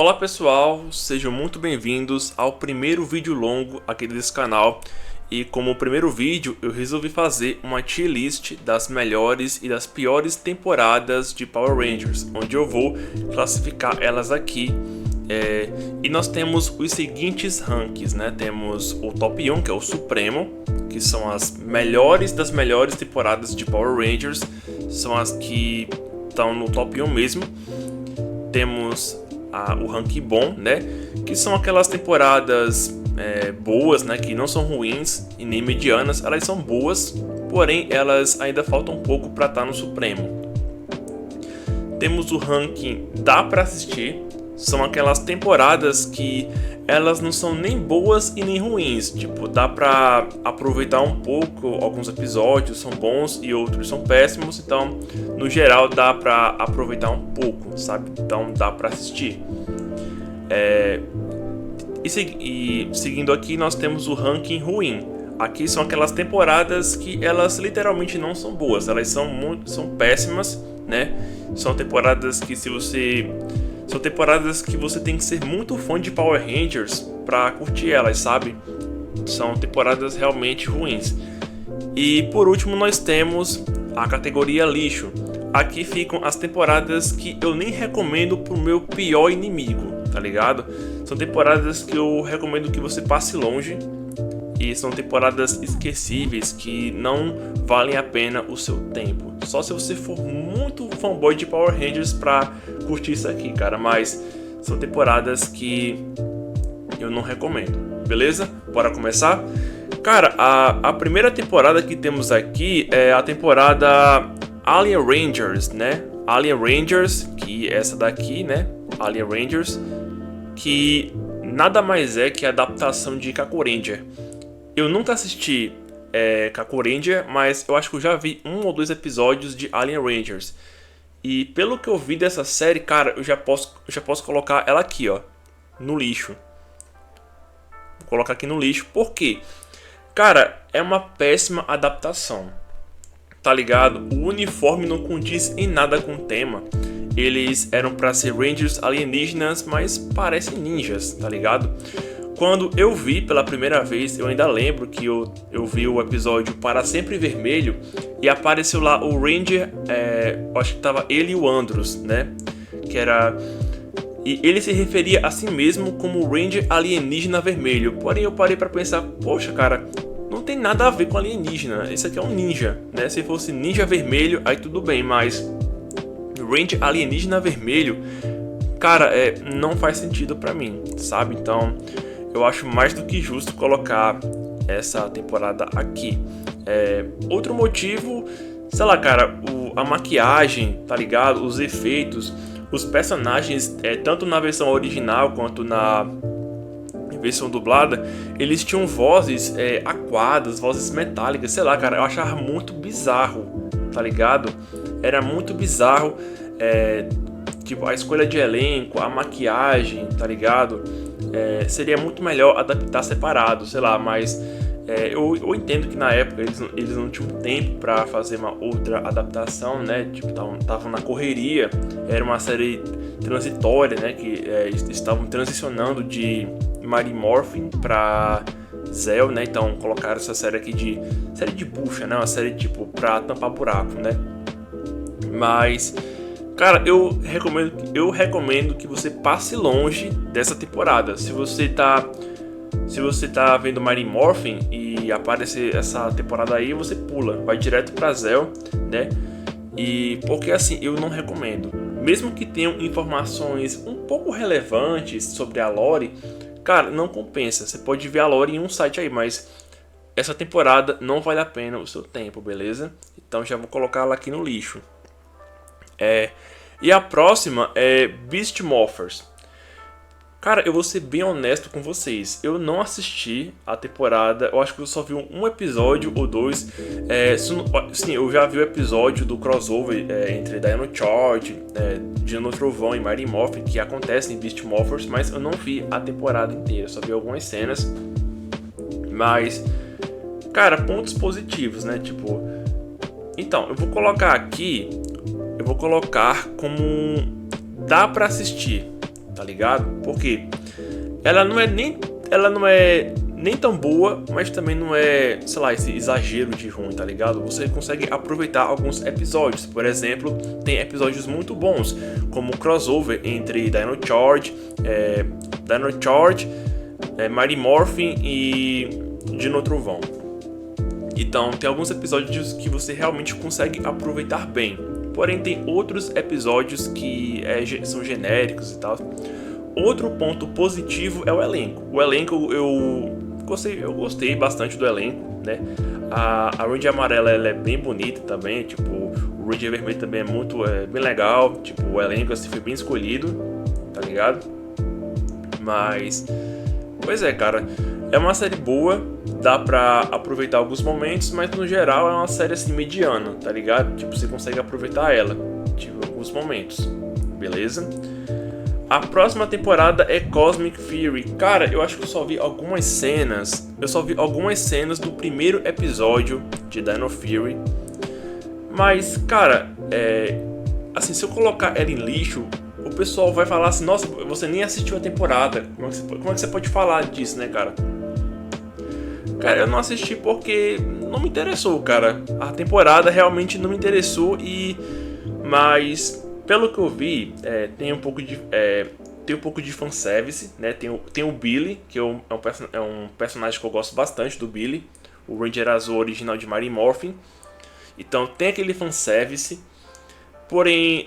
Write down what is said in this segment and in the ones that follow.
Olá pessoal, sejam muito bem-vindos ao primeiro vídeo longo aqui desse canal. E como primeiro vídeo eu resolvi fazer uma tier list das melhores e das piores temporadas de Power Rangers, onde eu vou classificar elas aqui. E nós temos os seguintes rankings, né? Temos o top 1, que é o Supremo, que são as melhores das melhores temporadas de Power Rangers, são as que estão no top 1 mesmo. Temos o ranking bom, né? Que são aquelas temporadas boas, né? Que não são ruins e nem medianas, elas são boas, porém elas ainda faltam um pouco para estar no Supremo. Temos o ranking dá para assistir, são aquelas temporadas que elas não são nem boas e nem ruins, tipo, dá pra aproveitar um pouco, alguns episódios são bons e outros são péssimos, então no geral dá pra aproveitar um pouco, sabe? Então dá pra assistir. E seguindo aqui nós temos o ranking ruim. Aqui são aquelas temporadas que elas literalmente não são boas, elas são péssimas, né? São temporadas que você tem que ser muito fã de Power Rangers pra curtir elas, sabe? São temporadas realmente ruins. E por último nós temos a categoria lixo. Aqui ficam as temporadas que eu nem recomendo pro meu pior inimigo, tá ligado? São temporadas que eu recomendo que você passe longe. E são temporadas esquecíveis que não valem a pena o seu tempo. Só se você for muito fanboy de Power Rangers pra curtir isso aqui, cara. Mas são temporadas que eu não recomendo. Beleza? Bora começar? Cara, a primeira temporada que temos aqui é a temporada Alien Rangers, né? Alien Rangers, que é essa daqui, né? Alien Rangers, que nada mais é que a adaptação de Kakuranger. Eu nunca assisti Kakuranger, mas eu acho que eu já vi 1 ou 2 episódios de Alien Rangers. E pelo que eu vi dessa série, cara, eu já posso colocar ela aqui, ó, no lixo. Vou colocar aqui no lixo, por quê? Cara, é uma péssima adaptação, tá ligado? O uniforme não condiz em nada com o tema. Eles eram pra ser Rangers alienígenas, mas parecem ninjas, tá ligado? Quando eu vi pela primeira vez, eu ainda lembro que eu vi o episódio Para Sempre Vermelho e apareceu lá o Ranger, acho que tava ele e o Andros, né? Que era... E ele se referia a si mesmo como Ranger alienígena vermelho. Porém eu parei pra pensar, poxa cara, não tem nada a ver com alienígena, esse aqui é um ninja, né? Se fosse ninja vermelho, aí tudo bem, mas Ranger alienígena vermelho, cara, não faz sentido pra mim, sabe? Então eu acho mais do que justo colocar essa temporada aqui. Outro motivo, sei lá, cara, a maquiagem, tá ligado? Os efeitos, os personagens, tanto na versão original quanto na versão dublada, eles tinham vozes aquadas, vozes metálicas, sei lá, cara, eu achava muito bizarro, tá ligado? Era muito bizarro, tipo, a escolha de elenco, a maquiagem, tá ligado? Seria muito melhor adaptar separado, sei lá, mas eu entendo que na época eles não tinham tempo pra fazer uma outra adaptação, né? Tipo, estavam na correria, era uma série transitória, né? Que estavam transicionando de Mighty Morphin pra Zell, né? Então colocaram essa série aqui de série de bucha, né? Uma série tipo pra tampar buraco, né? Mas cara, eu recomendo que você passe longe dessa temporada. Se você tá vendo Mighty Morphin e aparecer essa temporada aí, você pula, vai direto pra Zell, né? E porque assim, eu não recomendo. Mesmo que tenham informações um pouco relevantes sobre a lore, cara, não compensa. Você pode ver a lore em um site aí, mas essa temporada não vale a pena o seu tempo, beleza? Então já vou colocar ela aqui no lixo. E a próxima é Beast Morphers. Cara, eu vou ser bem honesto com vocês. Eu não assisti a temporada. Eu acho que eu só vi um episódio ou 2. Sim, eu já vi o episódio do crossover entre Dino Charge, Dino Trovão e Mighty Morphin, que acontece em Beast Morphers, mas eu não vi a temporada inteira. Só vi algumas cenas. Mas, cara, pontos positivos, né? Tipo, então, eu vou colocar aqui. Eu vou colocar como dá pra assistir, tá ligado? Porque ela não é nem tão boa, mas também não é, sei lá, esse exagero de ruim, tá ligado? Você consegue aproveitar alguns episódios. Por exemplo, tem episódios muito bons, como o crossover entre Dino Charge, Mighty Morphin e Dino Trovão. Então, tem alguns episódios que você realmente consegue aproveitar bem. Porém, tem outros episódios que são genéricos e tal. Outro ponto positivo é o elenco. O elenco eu gostei bastante do elenco, né? A Ranger amarela ela é bem bonita também, tipo, o Ranger vermelho também é bem legal, tipo, o elenco assim foi bem escolhido, tá ligado? Mas, pois é, cara, é uma série boa, dá pra aproveitar alguns momentos, mas no geral é uma série assim mediana, tá ligado? Tipo, você consegue aproveitar ela, tipo, alguns momentos, beleza? A próxima temporada é Cosmic Fury. Cara, eu acho que eu só vi algumas cenas. Do primeiro episódio de Dino Fury. Mas, cara, assim, se eu colocar ela em lixo, o pessoal vai falar assim: nossa, você nem assistiu a temporada. Como é que você pode falar disso, né, cara? Cara, eu não assisti porque não me interessou, cara. A temporada realmente não me interessou mas pelo que eu vi, tem um pouco de fanservice, né? Tem o Billy, que é um personagem que eu gosto bastante do Billy, o Ranger Azul original de Mighty Morphin. Então tem aquele fanservice. Porém,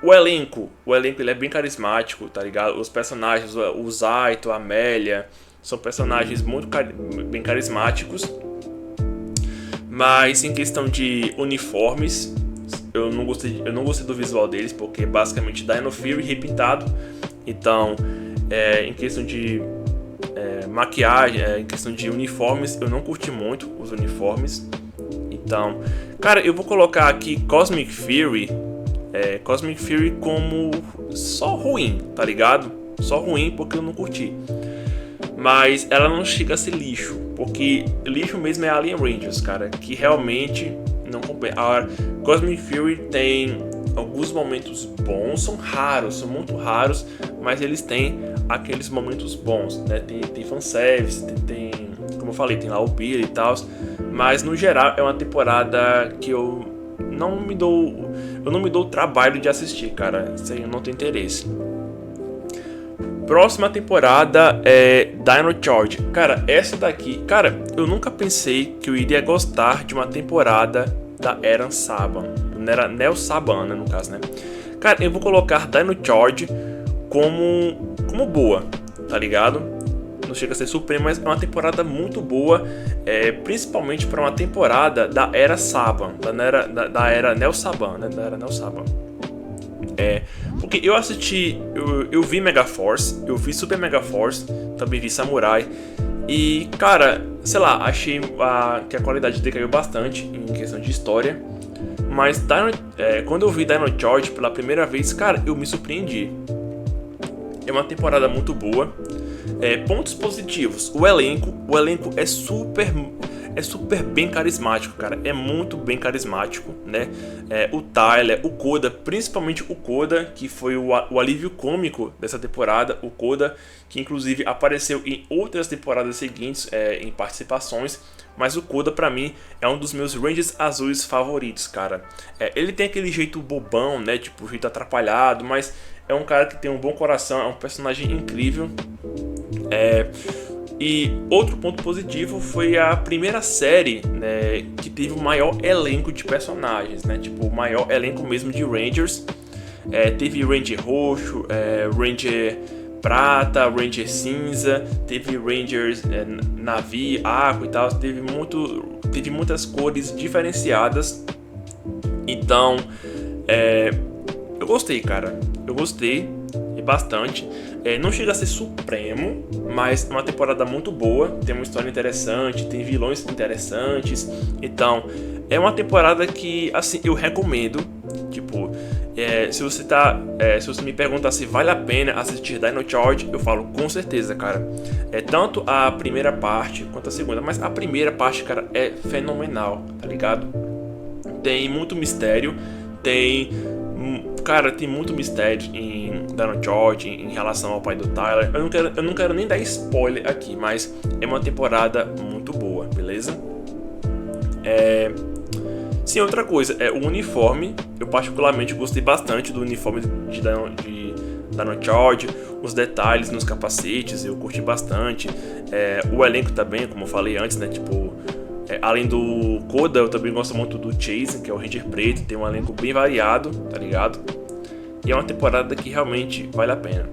o elenco ele é bem carismático, tá ligado? Os personagens, o Zaito, a Amélia, são personagens bem carismáticos. Mas em questão de uniformes, eu não gostei do visual deles, porque é basicamente Dino Fury repintado. Então, em questão de maquiagem, em questão de uniformes, eu não curti muito os uniformes. Então, cara, eu vou colocar aqui Cosmic Fury como só ruim, tá ligado? Só ruim porque eu não curti. Mas ela não chega a ser lixo, porque lixo mesmo é Alien Rangers, cara, que realmente não compensa. A Cosmic Fury tem alguns momentos bons, são muito raros, mas eles têm aqueles momentos bons, né? Tem fanservice, como eu falei, tem lá o Billy e tal, mas no geral é uma temporada que eu não me dou o trabalho de assistir, cara, isso aí eu não tenho interesse. Próxima temporada é Dino Charge. Cara, essa daqui... Cara, eu nunca pensei que eu iria gostar de uma temporada da Era Saban. Não era Neo Saban, né, no caso, né? Cara, eu vou colocar Dino Charge como boa, tá ligado? Não chega a ser supremo, mas é uma temporada muito boa. Principalmente para uma temporada da Era Saban. Da Era Neo Saban, né? Da Era Neo Saban. Porque eu assisti, eu vi Megaforce, eu vi Super Megaforce, também vi Samurai. E, cara, sei lá, achei que a qualidade decaiu bastante em questão de história. Mas quando eu vi Dino Charge pela primeira vez, cara, eu me surpreendi. É uma temporada muito boa. Pontos positivos, o elenco é super bem carismático, cara. É muito bem carismático, né? O Tyler, o Koda, principalmente o Koda, que foi o alívio cômico dessa temporada. O Koda, que inclusive apareceu em outras temporadas seguintes, em participações. Mas o Koda, pra mim, é um dos meus Rangers azuis favoritos, cara. Ele tem aquele jeito bobão, né? Tipo, jeito atrapalhado, mas é um cara que tem um bom coração, é um personagem incrível. E outro ponto positivo foi a primeira série, né, que teve o maior elenco de personagens, né, tipo, o maior elenco mesmo de Rangers. Teve Ranger roxo, Ranger prata, Ranger cinza, teve Rangers navio, arco e tal, teve muitas cores diferenciadas. Então, eu gostei, cara, bastante. Não chega a ser supremo, mas é uma temporada muito boa. Tem uma história interessante, tem vilões interessantes. Então, é uma temporada que, assim, eu recomendo. Tipo, se você me perguntar se vale a pena assistir Dino Charge, eu falo com certeza, cara. Tanto a primeira parte quanto a segunda, mas a primeira parte, cara, é fenomenal, tá ligado? Tem muito mistério, tem cara, tem muito mistério em Dino Charge em relação ao pai do Tyler. Eu não quero nem dar spoiler aqui, mas é uma temporada muito boa, beleza? Sim, outra coisa, o uniforme. Eu particularmente gostei bastante do uniforme de Dino Charge, os detalhes nos capacetes, eu curti bastante. O elenco também, como eu falei antes, né? Tipo, além do Koda, eu também gosto muito do Chase, que é o Ranger preto. Tem um elenco bem variado, tá ligado? E é uma temporada que realmente vale a pena.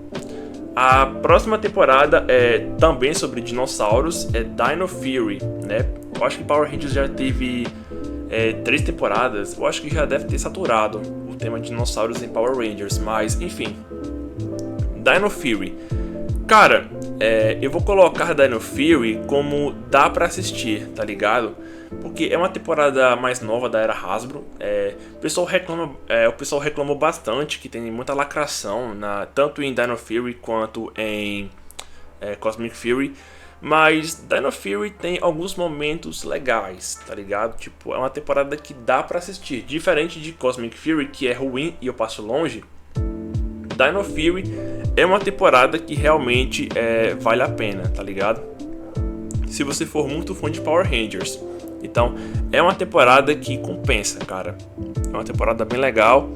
A próxima temporada é também sobre dinossauros, é Dino Fury, né? Eu acho que Power Rangers já teve 3 temporadas. Eu acho que já deve ter saturado o tema de dinossauros em Power Rangers, mas enfim. Dino Fury. Cara, eu vou colocar Dino Fury como dá pra assistir, tá ligado? Porque é uma temporada mais nova da era Hasbro. O pessoal reclamou bastante que tem muita lacração, tanto em Dino Fury quanto em Cosmic Fury. Mas Dino Fury tem alguns momentos legais, tá ligado? Tipo, é uma temporada que dá pra assistir. Diferente de Cosmic Fury, que é ruim e eu passo longe, Dino Fury é uma temporada que realmente vale a pena, tá ligado? Se você for muito fã de Power Rangers. Então, é uma temporada que compensa, cara. É uma temporada bem legal.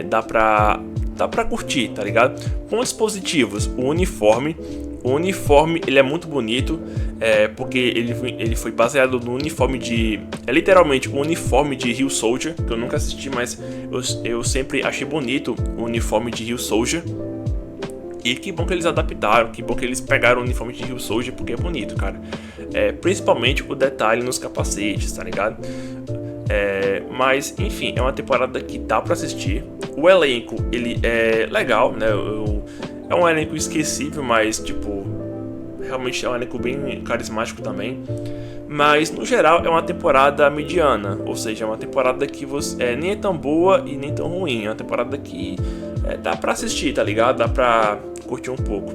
Dá pra curtir, tá ligado? Pontos positivos, o uniforme. O uniforme, ele é muito bonito, porque ele foi baseado no uniforme de... literalmente o uniforme de Rio Soldier, que eu nunca assisti, mas eu sempre achei bonito o uniforme de Rio Soldier. E que bom que eles adaptaram, que bom que eles pegaram o uniforme de Rio Soldier, porque é bonito, cara. Principalmente o detalhe nos capacetes, tá ligado? Mas, enfim, é uma temporada que dá pra assistir. O elenco, ele é legal, né? É um elenco esquecível, mas, tipo, realmente é um elenco bem carismático também. Mas, no geral, é uma temporada mediana. Ou seja, é uma temporada que nem é tão boa e nem tão ruim. É uma temporada que dá pra assistir, tá ligado? Dá pra curtir um pouco.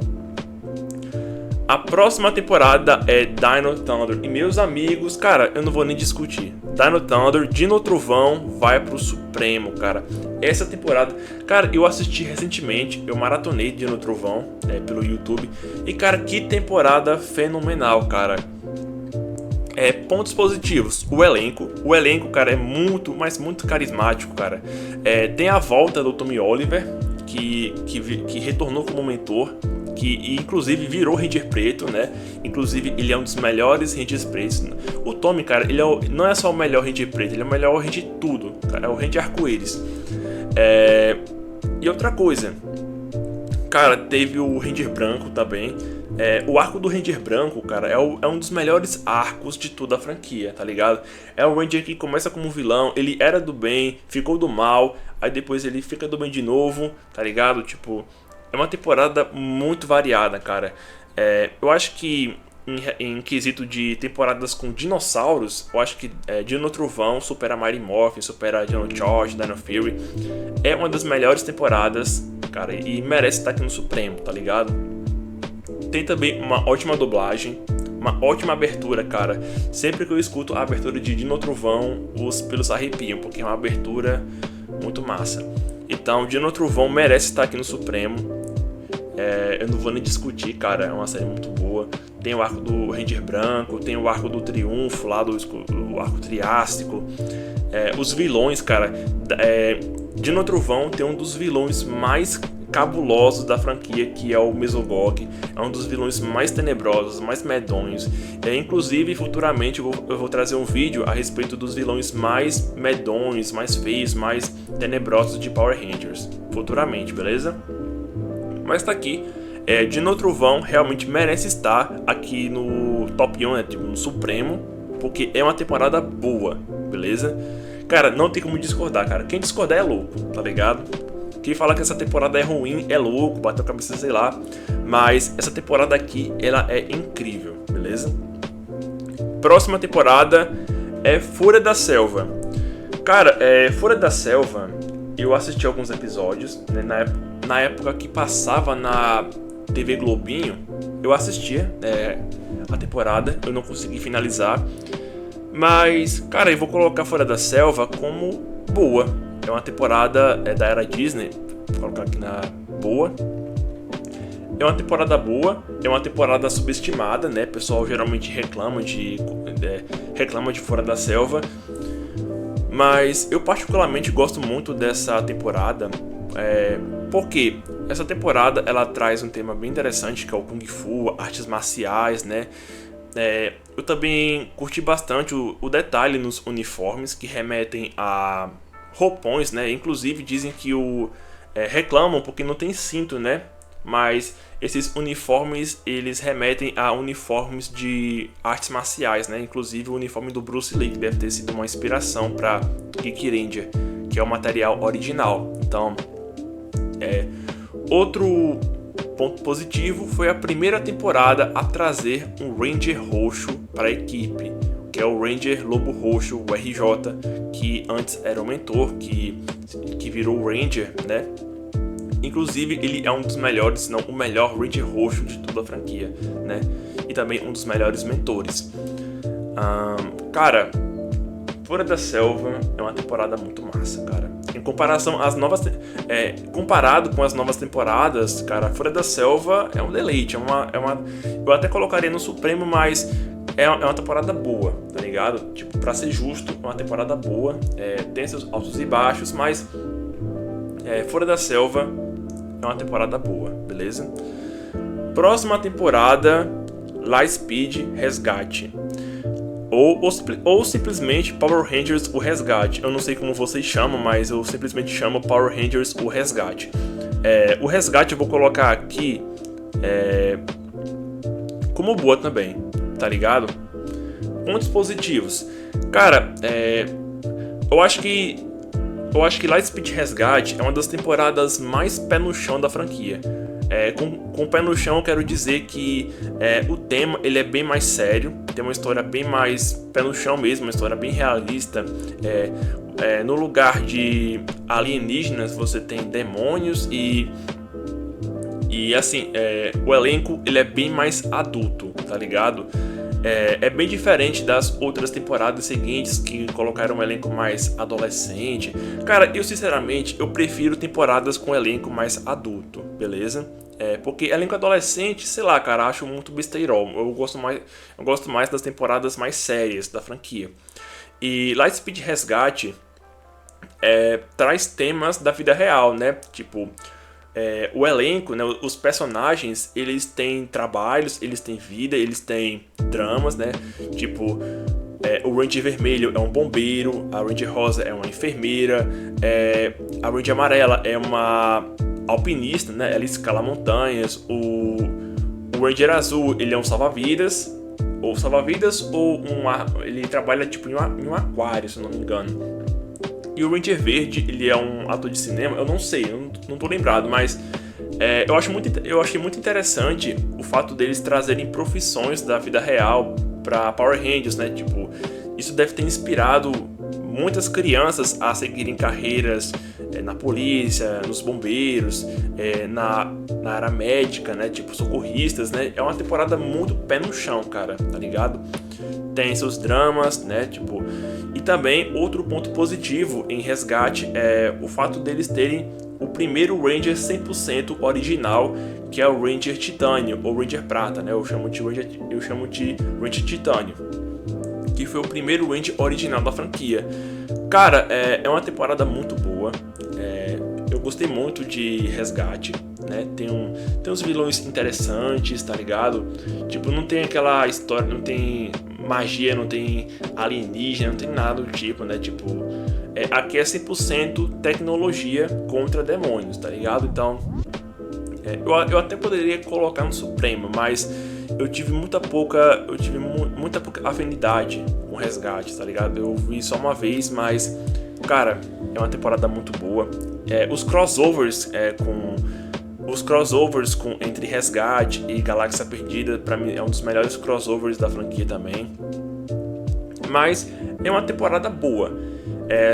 A próxima temporada é Dino Thunder. E, meus amigos, cara, eu não vou nem discutir. Dino Thunder, Dino Trovão vai pro Supremo, cara. Essa temporada, cara, eu assisti recentemente, eu maratonei Dino Trovão pelo YouTube. E, cara, que temporada fenomenal, cara. Pontos positivos, o elenco, cara, é muito, mas muito carismático, cara. Tem a volta do Tommy Oliver, que retornou como mentor, que inclusive virou Ranger preto, né? Inclusive ele é um dos melhores Rangers pretos. O Tommy, cara, ele não é só o melhor Ranger preto, ele é o melhor Ranger de tudo, cara, é o Ranger arco-íris. E outra coisa, cara, teve o Ranger branco também. O arco do Ranger branco, cara, é um dos melhores arcos de toda a franquia, tá ligado? É um Ranger que começa como vilão, ele era do bem, ficou do mal, aí depois ele fica do bem de novo, tá ligado? Tipo, é uma temporada muito variada, cara. Eu acho que em quesito de temporadas com dinossauros, eu acho que Dino Trovão supera Mighty Morphin, supera Dino Charge, Dino Fury. É uma das melhores temporadas, cara, e merece estar aqui no Supremo, tá ligado? Tem também uma ótima dublagem, uma ótima abertura, cara. Sempre que eu escuto a abertura de Dino Trovão, os pelos arrepiam, porque é uma abertura muito massa. Então, Dino Trovão merece estar aqui no Supremo. Eu não vou nem discutir, cara, é uma série muito boa. Tem o arco do Ranger branco, tem o arco do Triunfo lá, do arco Triássico. Os vilões, cara, Dino Trovão tem um dos vilões mais cabulosos da franquia, que é o Mesogog. É um dos vilões mais tenebrosos, mais medonhos. Inclusive, futuramente eu vou trazer um vídeo a respeito dos vilões mais medonhos, mais feios, mais tenebrosos de Power Rangers. Futuramente, beleza? Mas tá aqui. Dino Trovão realmente merece estar aqui no Top 1, né, tipo, no Supremo, porque é uma temporada boa, beleza? Cara, não tem como discordar, cara. Quem discordar é louco, tá ligado? Quem fala que essa temporada é ruim é louco, bateu a cabeça, sei lá. Mas essa temporada aqui, ela é incrível, beleza? Próxima temporada é Fúria da Selva. Cara, Fúria da Selva, eu assisti alguns episódios, né, na época que passava na TV Globinho, eu assistia a temporada, eu não consegui finalizar. Mas, cara, eu vou colocar Fúria da Selva como boa. é uma temporada da era Disney, vou colocar aqui na boa. É uma temporada boa, é uma temporada subestimada, né? O pessoal geralmente reclama de Fora da Selva. Mas eu particularmente gosto muito dessa temporada, porque essa temporada ela traz um tema bem interessante, que é o Kung Fu, artes marciais, né? Eu também curti bastante o detalhe nos uniformes, que remetem a roupões, né? Inclusive dizem que reclamam porque não tem cinto, né? Mas esses uniformes, eles remetem a uniformes de artes marciais, né? Inclusive o uniforme do Bruce Lee, que deve ter sido uma inspiração para Geek Ranger, que é o material original. Então, outro ponto positivo foi a primeira temporada a trazer um Ranger roxo para a equipe, que é o Ranger Lobo Roxo, o RJ, que antes era o mentor, que virou o Ranger, né? Inclusive, ele é um dos melhores, se não o melhor Ranger roxo de toda a franquia, né? E também um dos melhores mentores. Cara, Fora da Selva é uma temporada muito massa, cara. Em comparação às novas... comparado com as novas temporadas, cara, Fora da Selva é um deleite. Eu até colocaria no Supremo, mas é uma temporada boa, tá ligado? Tipo, pra ser justo, é uma temporada boa. Tem seus altos e baixos, mas... Fora da Selva é uma temporada boa, beleza? Próxima temporada, Lightspeed Resgate. Ou simplesmente Power Rangers O Resgate. Eu não sei como vocês chamam, mas eu simplesmente chamo Power Rangers O Resgate. O Resgate eu vou colocar aqui como boa também, tá ligado? Pontos positivos. Cara, eu acho que Lightspeed Resgate é uma das temporadas mais pé no chão da franquia. Com pé no chão eu quero dizer que o tema ele é bem mais sério, tem uma história bem mais pé no chão mesmo, uma história bem realista. No lugar de alienígenas você tem demônios e assim, o elenco ele é bem mais adulto, tá ligado? É bem diferente das outras temporadas seguintes que colocaram um elenco mais adolescente. Cara, eu sinceramente eu prefiro temporadas com elenco mais adulto, beleza? Porque elenco adolescente, sei lá, cara, acho muito besteirol. Eu gosto mais das temporadas mais sérias da franquia. E Lightspeed Resgate traz temas da vida real, né? Tipo, o elenco, né, os personagens, eles têm trabalhos, eles têm vida, eles têm dramas, né? Tipo, o Ranger Vermelho é um bombeiro, a Ranger Rosa é uma enfermeira, a Ranger Amarela é uma alpinista, né? Ela escala montanhas. O Ranger Azul, ele é um salva-vidas, ou ele trabalha tipo em um aquário, se eu não me engano. E o Ranger Verde, ele é um ator de cinema, eu não sei, eu não tô lembrado, mas eu achei muito interessante o fato deles trazerem profissões da vida real pra Power Rangers, né? Tipo, isso deve ter inspirado muitas crianças a seguirem carreiras na polícia, nos bombeiros, na área médica, né? Tipo, socorristas, né? É uma temporada muito pé no chão, cara, tá ligado? Tem seus dramas, né? Tipo, e também outro ponto positivo em Resgate é o fato deles terem o primeiro Ranger 100% original, que é o Ranger Titânio ou Ranger Prata, né? Eu chamo de Ranger Titânio, que foi o primeiro Ranger original da franquia. Cara, é uma temporada muito boa. Eu gostei muito de Resgate, né? Tem uns vilões interessantes, tá ligado? Tipo, não tem aquela história, não tem magia, não tem alienígena, não tem nada do tipo, né? Tipo, aqui é 100% tecnologia contra demônios, tá ligado? Então, eu até poderia colocar no Supremo, mas eu tive muita pouca afinidade com Resgate, tá ligado? Eu vi só uma vez, mas, cara, é uma temporada muito boa. Os crossovers entre Resgate e Galáxia Perdida, pra mim, é um dos melhores crossovers da franquia também. Mas é uma temporada boa.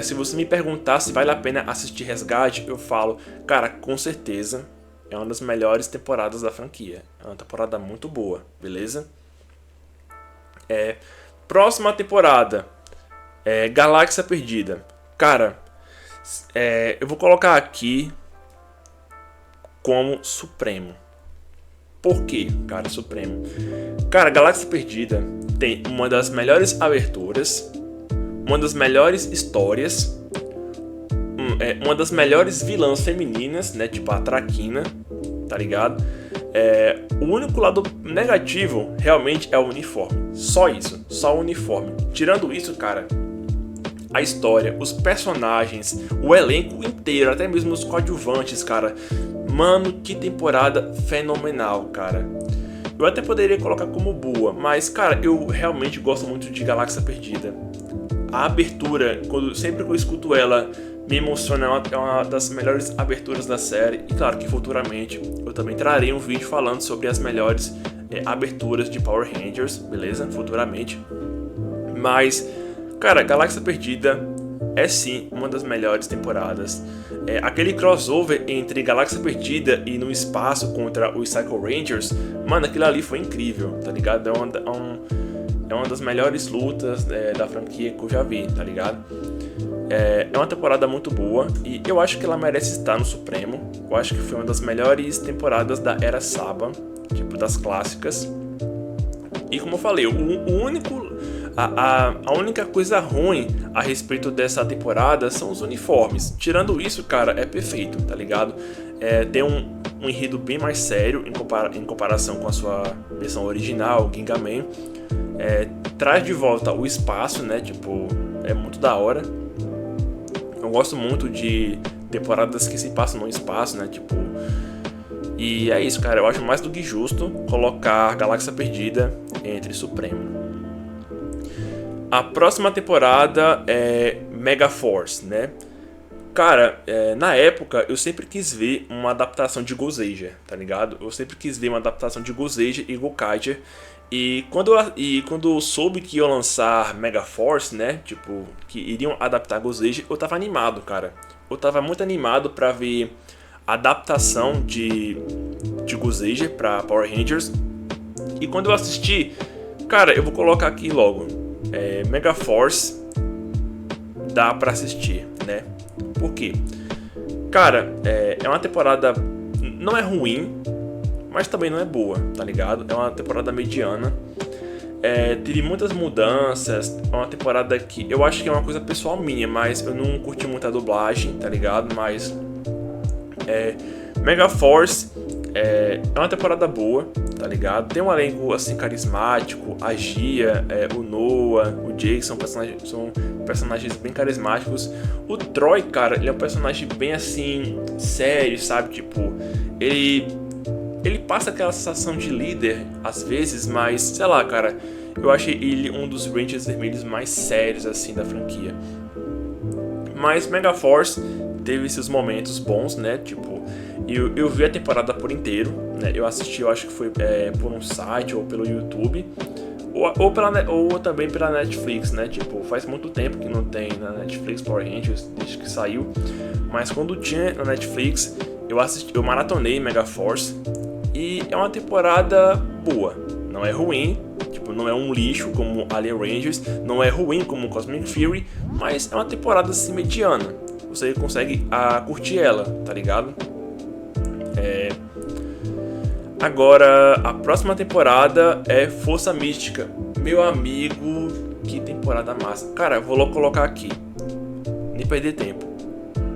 Se você me perguntar se vale a pena assistir Resgate, eu falo, cara, com certeza é uma das melhores temporadas da franquia. É uma temporada muito boa, beleza? Próxima temporada, Galáxia Perdida. Cara, Eu vou colocar aqui como Supremo. Por quê, cara, Supremo? Cara, Galáxia Perdida tem uma das melhores aberturas, uma das melhores histórias, uma das melhores vilãs femininas, né? Tipo a Traquina, tá ligado? O único lado negativo realmente é o uniforme. Só isso, só o uniforme. Tirando isso, cara, a história, os personagens, o elenco inteiro, até mesmo os coadjuvantes, cara. Mano, que temporada fenomenal, cara. Eu até poderia colocar como boa, mas, cara, eu realmente gosto muito de Galáxia Perdida. A abertura, sempre que eu escuto ela, me emociona, é uma das melhores aberturas da série. E claro que futuramente eu também trarei um vídeo falando sobre as melhores aberturas de Power Rangers, beleza? Futuramente. Mas, cara, Galáxia Perdida é sim uma das melhores temporadas. Aquele crossover entre Galáxia Perdida e No Espaço contra os Psycho Rangers, mano, aquilo ali foi incrível, tá ligado? É uma das melhores lutas da franquia que eu já vi, tá ligado? É uma temporada muito boa e eu acho que ela merece estar no Supremo. Eu acho que foi uma das melhores temporadas da Era Saba, tipo das clássicas. E como eu falei, a única coisa ruim a respeito dessa temporada são os uniformes. Tirando isso, cara, é perfeito, tá ligado? Tem um enredo bem mais sério em comparação com a sua versão original, Gingaman. Traz de volta o espaço, né? Tipo, é muito da hora. Eu gosto muito de temporadas que se passam no espaço, né? Tipo, e é isso, cara. Eu acho mais do que justo colocar Galáxia Perdida entre Supremo. A próxima temporada é Mega Force, né? Cara, na época eu sempre quis ver uma adaptação de Gozeiger, tá ligado? Eu sempre quis ver uma adaptação de Gozeiger e Gokaiger. E quando eu soube que iam lançar Mega Force, né? Tipo, que iriam adaptar Gozeiger, eu tava animado, cara. Eu tava muito animado pra ver a adaptação de Gozeiger pra Power Rangers. E quando eu assisti, cara, eu vou colocar aqui logo. Mega Force dá pra assistir, né? Por quê? Cara, é uma temporada... Não é ruim, mas também não é boa, tá ligado? É uma temporada mediana. Teve muitas mudanças. É uma temporada que eu acho que é uma coisa pessoal minha, mas eu não curti muito a dublagem, tá ligado? Mas Mega Force é uma temporada boa, tá ligado? Tem um elenco assim carismático, a Gia, o Noah, o Jake são personagens bem carismáticos. O Troy, cara, ele é um personagem bem assim sério, sabe? Tipo, ele passa aquela sensação de líder às vezes, mas sei lá, cara, eu achei ele um dos Rangers vermelhos mais sérios assim da franquia. Mas Mega Force teve seus momentos bons, né? Tipo, eu vi a temporada por inteiro, né? Eu assisti, eu acho que foi por um site ou pelo YouTube, ou também pela Netflix, né? Tipo, faz muito tempo que não tem na Netflix Power Rangers, desde que saiu. Mas quando tinha na Netflix, eu maratonei Mega Force. E é uma temporada boa, não é ruim, tipo, não é um lixo como Alien Rangers, não é ruim como Cosmic Fury, mas é uma temporada assim mediana. Você consegue curtir ela, tá ligado? Agora, a próxima temporada é Força Mística. Meu amigo, que temporada massa. Cara, vou logo colocar aqui, nem perder tempo.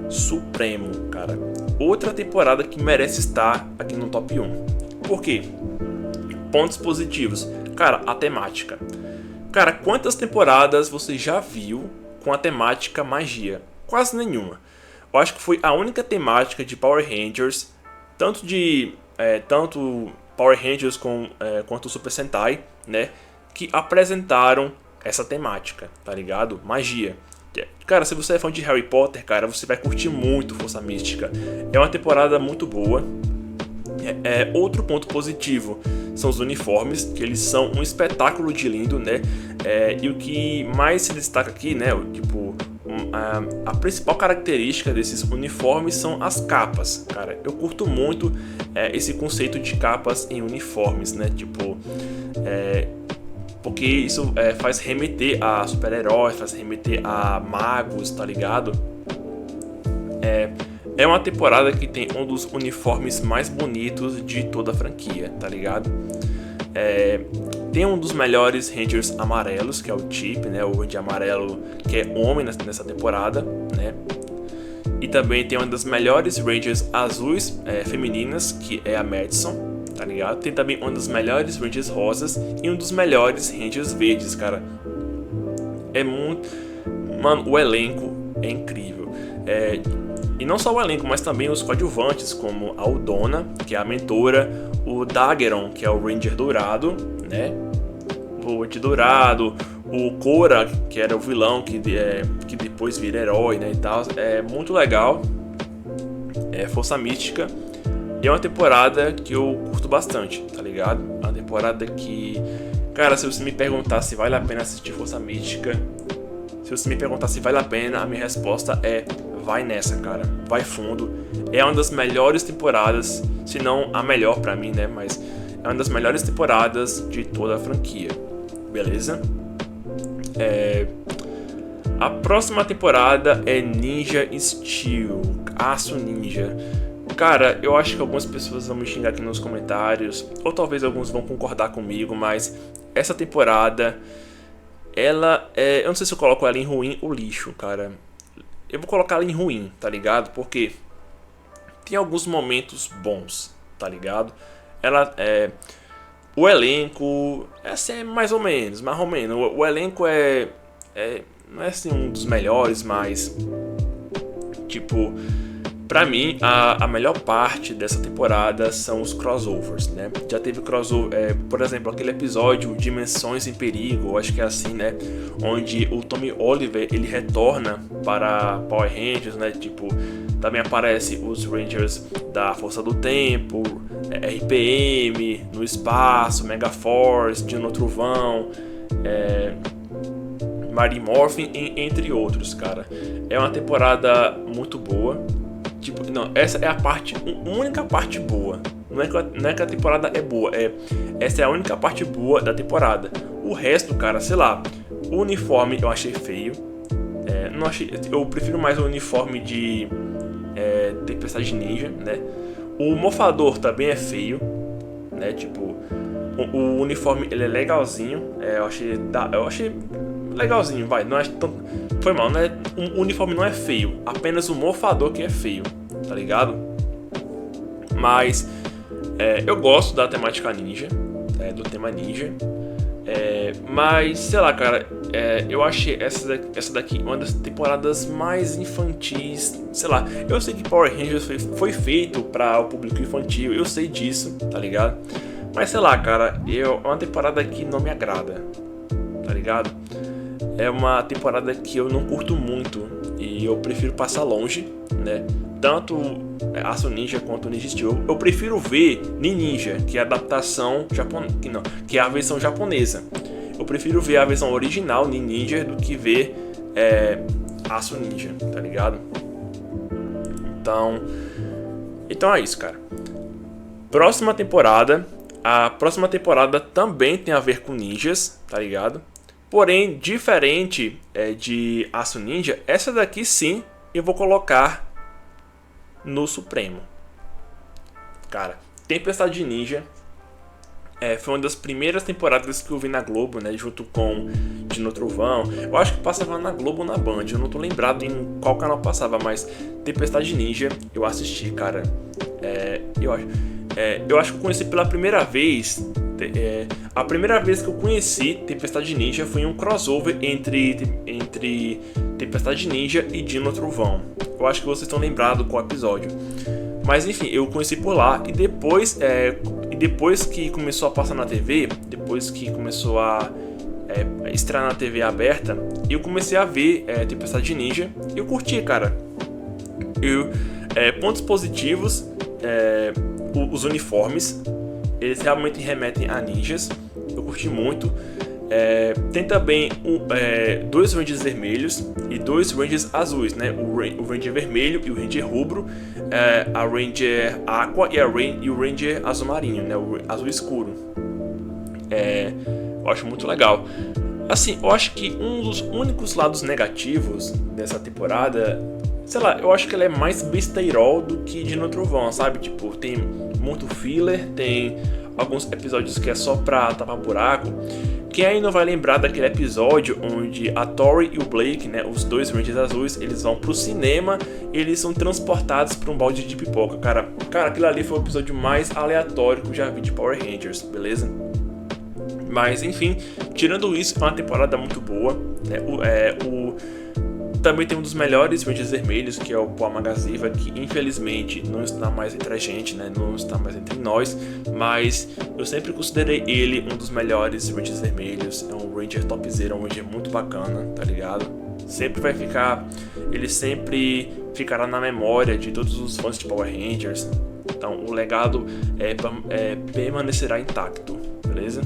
Supremo, cara. Outra temporada que merece estar aqui no top 1. Por quê? Pontos positivos. Cara, a temática. Cara, quantas temporadas você já viu com a temática magia? Quase nenhuma. Eu acho que foi a única temática de Power Rangers, tanto Power Rangers quanto Super Sentai, né, que apresentaram essa temática, tá ligado? Magia. Cara, se você é fã de Harry Potter, cara, você vai curtir muito Força Mística. É uma temporada muito boa. Outro ponto positivo são os uniformes, que eles são um espetáculo de lindo, né? E o que mais se destaca aqui, né? Tipo, a principal característica desses uniformes são as capas, cara. Eu curto muito esse conceito de capas em uniformes, né? Tipo, porque isso faz remeter a super-heróis, faz remeter a magos, tá ligado? É uma temporada que tem um dos uniformes mais bonitos de toda a franquia, tá ligado? Tem um dos melhores Rangers amarelos, que é o Chip, né? O Ranger amarelo que é homem nessa temporada, né? E também tem uma das melhores Rangers azuis femininas, que é a Madison, tá ligado? Tem também uma das melhores Rangers rosas e um dos melhores Rangers verdes, cara. É muito... Mano, o elenco é incrível. E não só o elenco, mas também os coadjuvantes, como a Aldona, que é a mentora, o Daggeron, que é o Ranger dourado, né? O Ranger dourado, o Cora, que era o vilão, que depois vira herói, né, e tal. É muito legal. Força Mística. E é uma temporada que eu curto bastante, tá ligado? É uma temporada que... Cara, se você me perguntar se vale a pena assistir Força Mística... Se você me perguntar se vale a pena, a minha resposta é... Vai nessa, cara. Vai fundo. É uma das melhores temporadas, se não a melhor pra mim, né? Mas é uma das melhores temporadas de toda a franquia. Beleza? A próxima temporada é Ninja Steel, Aço Ninja. Cara, eu acho que algumas pessoas vão me xingar aqui nos comentários, ou talvez alguns vão concordar comigo, mas essa temporada, ela eu não sei se eu coloco ela em ruim ou lixo, cara. Eu vou colocar ela em ruim, tá ligado? Porque tem alguns momentos bons, tá ligado? O elenco é mais ou menos, O elenco não é assim um dos melhores, mas tipo, pra mim a melhor parte dessa temporada são os crossovers, né? Já teve crossover, por exemplo, aquele episódio Dimensões em Perigo, acho que é assim, né? Onde o Tommy Oliver ele retorna para Power Rangers, né? Tipo, também aparece os Rangers da Força do Tempo, RPM, no espaço, Mega Force, Dino Trovão, Mighty Morphin, entre outros, cara. É uma temporada muito boa. Tipo, não, essa é a única parte boa. Não é que a temporada é boa, essa é a única parte boa da temporada. O resto, cara, sei lá, o uniforme eu achei feio. Eu prefiro mais o uniforme de Tempestade Ninja, né? O mofador também é feio, né? Tipo, o uniforme ele é legalzinho. Eu achei legalzinho, vai. Não acho tão... Foi mal, né? O uniforme não é feio, apenas o mofador que é feio, tá ligado? Mas eu gosto da temática ninja, do tema ninja. Mas, sei lá, cara, eu achei essa daqui uma das temporadas mais infantis. Sei lá, eu sei que Power Rangers foi feito para o público infantil, eu sei disso, tá ligado? Mas, sei lá, cara, é uma temporada que não me agrada, tá ligado? É uma temporada que eu não curto muito e eu prefiro passar longe, né? Tanto Aço Ninja quanto Ninja Steel. Eu prefiro ver Ninja, que é a adaptação japonesa, que é a versão japonesa. Eu prefiro ver a versão original Ninja do que ver Aço Ninja, tá ligado? Então é isso, cara. Próxima temporada. A próxima temporada também tem a ver com ninjas, tá ligado? Porém, diferente de Aço Ninja, essa daqui sim eu vou colocar no Supremo. Cara, Tempestade Ninja foi uma das primeiras temporadas que eu vi na Globo, né? Junto com Dino Trovão. Eu acho que passava na Globo ou na Band, eu não tô lembrado em qual canal passava, mas Tempestade Ninja eu assisti, cara. Eu acho que eu conheci pela primeira vez. A primeira vez que eu conheci Tempestade Ninja foi em um crossover entre Tempestade Ninja e Dino Trovão. Eu acho que vocês estão lembrados qual episódio. Mas enfim, eu conheci por lá e depois que começou a passar na TV, depois que começou a estrear na TV aberta, eu comecei a ver Tempestade Ninja e eu curti, cara. Pontos positivos, os uniformes. Eles realmente remetem a ninjas. Eu curti muito. Tem também dois Rangers vermelhos e dois Rangers azuis, né? O Ranger vermelho e o Ranger rubro, a Ranger Aqua e o Ranger azul marinho, né? O azul escuro. Eu acho muito legal. Assim, eu acho que um dos únicos lados negativos dessa temporada sei lá, eu acho que ela é mais besteirol do que Dino Trovão, sabe? Tipo, tem muito filler, tem alguns episódios que é só pra tapar buraco. Quem aí não vai lembrar daquele episódio onde a Tori e o Blake, né, os dois Rangers azuis, eles vão pro cinema e eles são transportados por um balde de pipoca, cara, aquilo ali foi o episódio mais aleatório que eu já vi de Power Rangers, beleza? Mas enfim, tirando isso, é uma temporada muito boa, né? Também tem um dos melhores Rangers vermelhos, que é o Paul Magaziva, que infelizmente não está mais entre a gente, né? Não está mais entre nós, mas eu sempre considerei ele um dos melhores Rangers vermelhos. É um Ranger topzera, um Ranger muito bacana, tá ligado? Sempre vai ficar, ele sempre ficará na memória de todos os fãs de Power Rangers. Então o legado permanecerá intacto, beleza?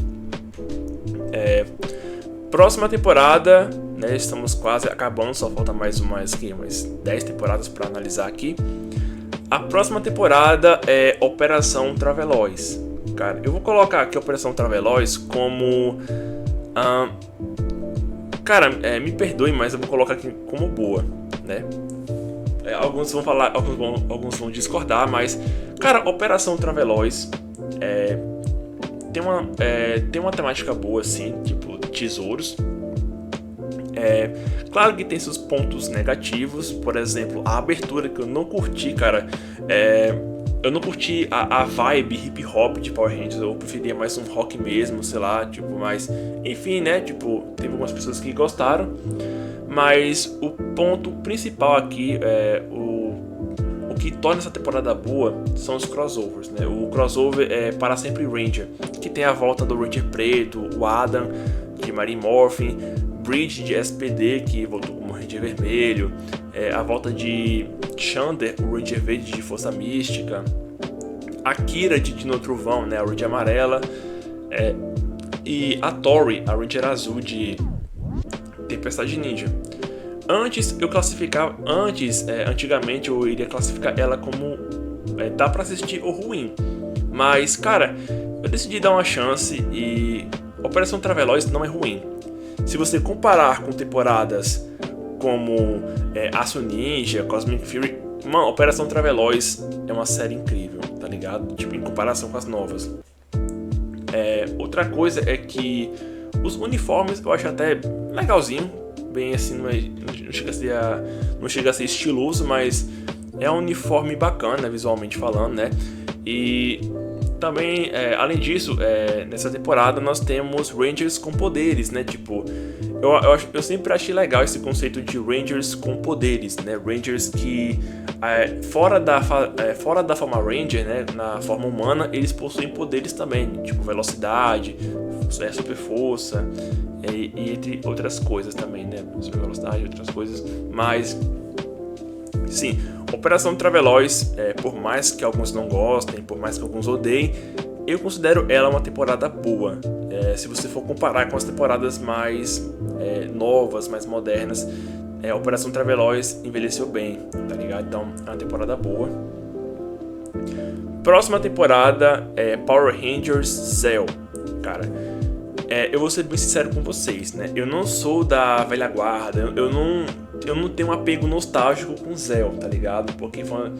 Próxima temporada, né, estamos quase acabando, só falta mais umas 10 temporadas para analisar aqui. A próxima temporada é Operação Traveloz. Cara, eu vou colocar aqui Operação Traveloz como... me perdoe, mas eu vou colocar aqui como boa, né? Alguns vão falar, alguns vão discordar, mas... Cara, Operação Traveloz tem uma temática boa, assim, tipo tesouros. Claro que tem seus pontos negativos, por exemplo, a abertura que eu não curti, cara. Eu não curti a vibe hip hop de Power Rangers, eu preferia mais um rock mesmo, sei lá, tipo, mas enfim, né, tipo, teve algumas pessoas que gostaram, mas o ponto principal aqui o que torna essa temporada boa são os crossovers, né? O crossover é Para Sempre Ranger, que tem a volta do Ranger Preto, o Adam de Mighty Morphin, Bridge de SPD, que voltou como Ranger Vermelho, a volta de Xander, o Ranger Verde de Força Mística, a Kira de Dino Trovão, né, a Ranger Amarela, e a Tori, a Ranger Azul de Tempestade Ninja. Antigamente eu iria classificar ela como dá pra assistir ou ruim, mas cara, eu decidi dar uma chance e Operação Traveloz não é ruim. Se você comparar com temporadas como Aço Ninja, Cosmic Fury, mano, Operação Traveloz é uma série incrível, tá ligado? Tipo, em comparação com as novas. Outra coisa é que os uniformes eu acho até legalzinho, bem assim, não chega a ser estiloso, mas é um uniforme bacana visualmente falando, né? E também, além disso, nessa temporada nós temos Rangers com poderes, né? Tipo, eu sempre achei legal esse conceito de Rangers com poderes, né? Rangers que, fora da forma Ranger, né? Na forma humana, eles possuem poderes também, tipo velocidade, super força, e entre outras coisas também, né? Super velocidade e outras coisas, mas... Sim, Operação Traveloz, por mais que alguns não gostem, por mais que alguns odeiem, eu considero ela uma temporada boa. Se você for comparar com as temporadas mais novas, mais modernas, Operação Traveloz envelheceu bem, tá ligado? Então é uma temporada boa. Próxima temporada é Power Rangers Zeo. Cara, eu vou ser bem sincero com vocês, né? Eu não sou da velha guarda, eu não tenho um apego nostálgico com Zeo, tá ligado? Porque foi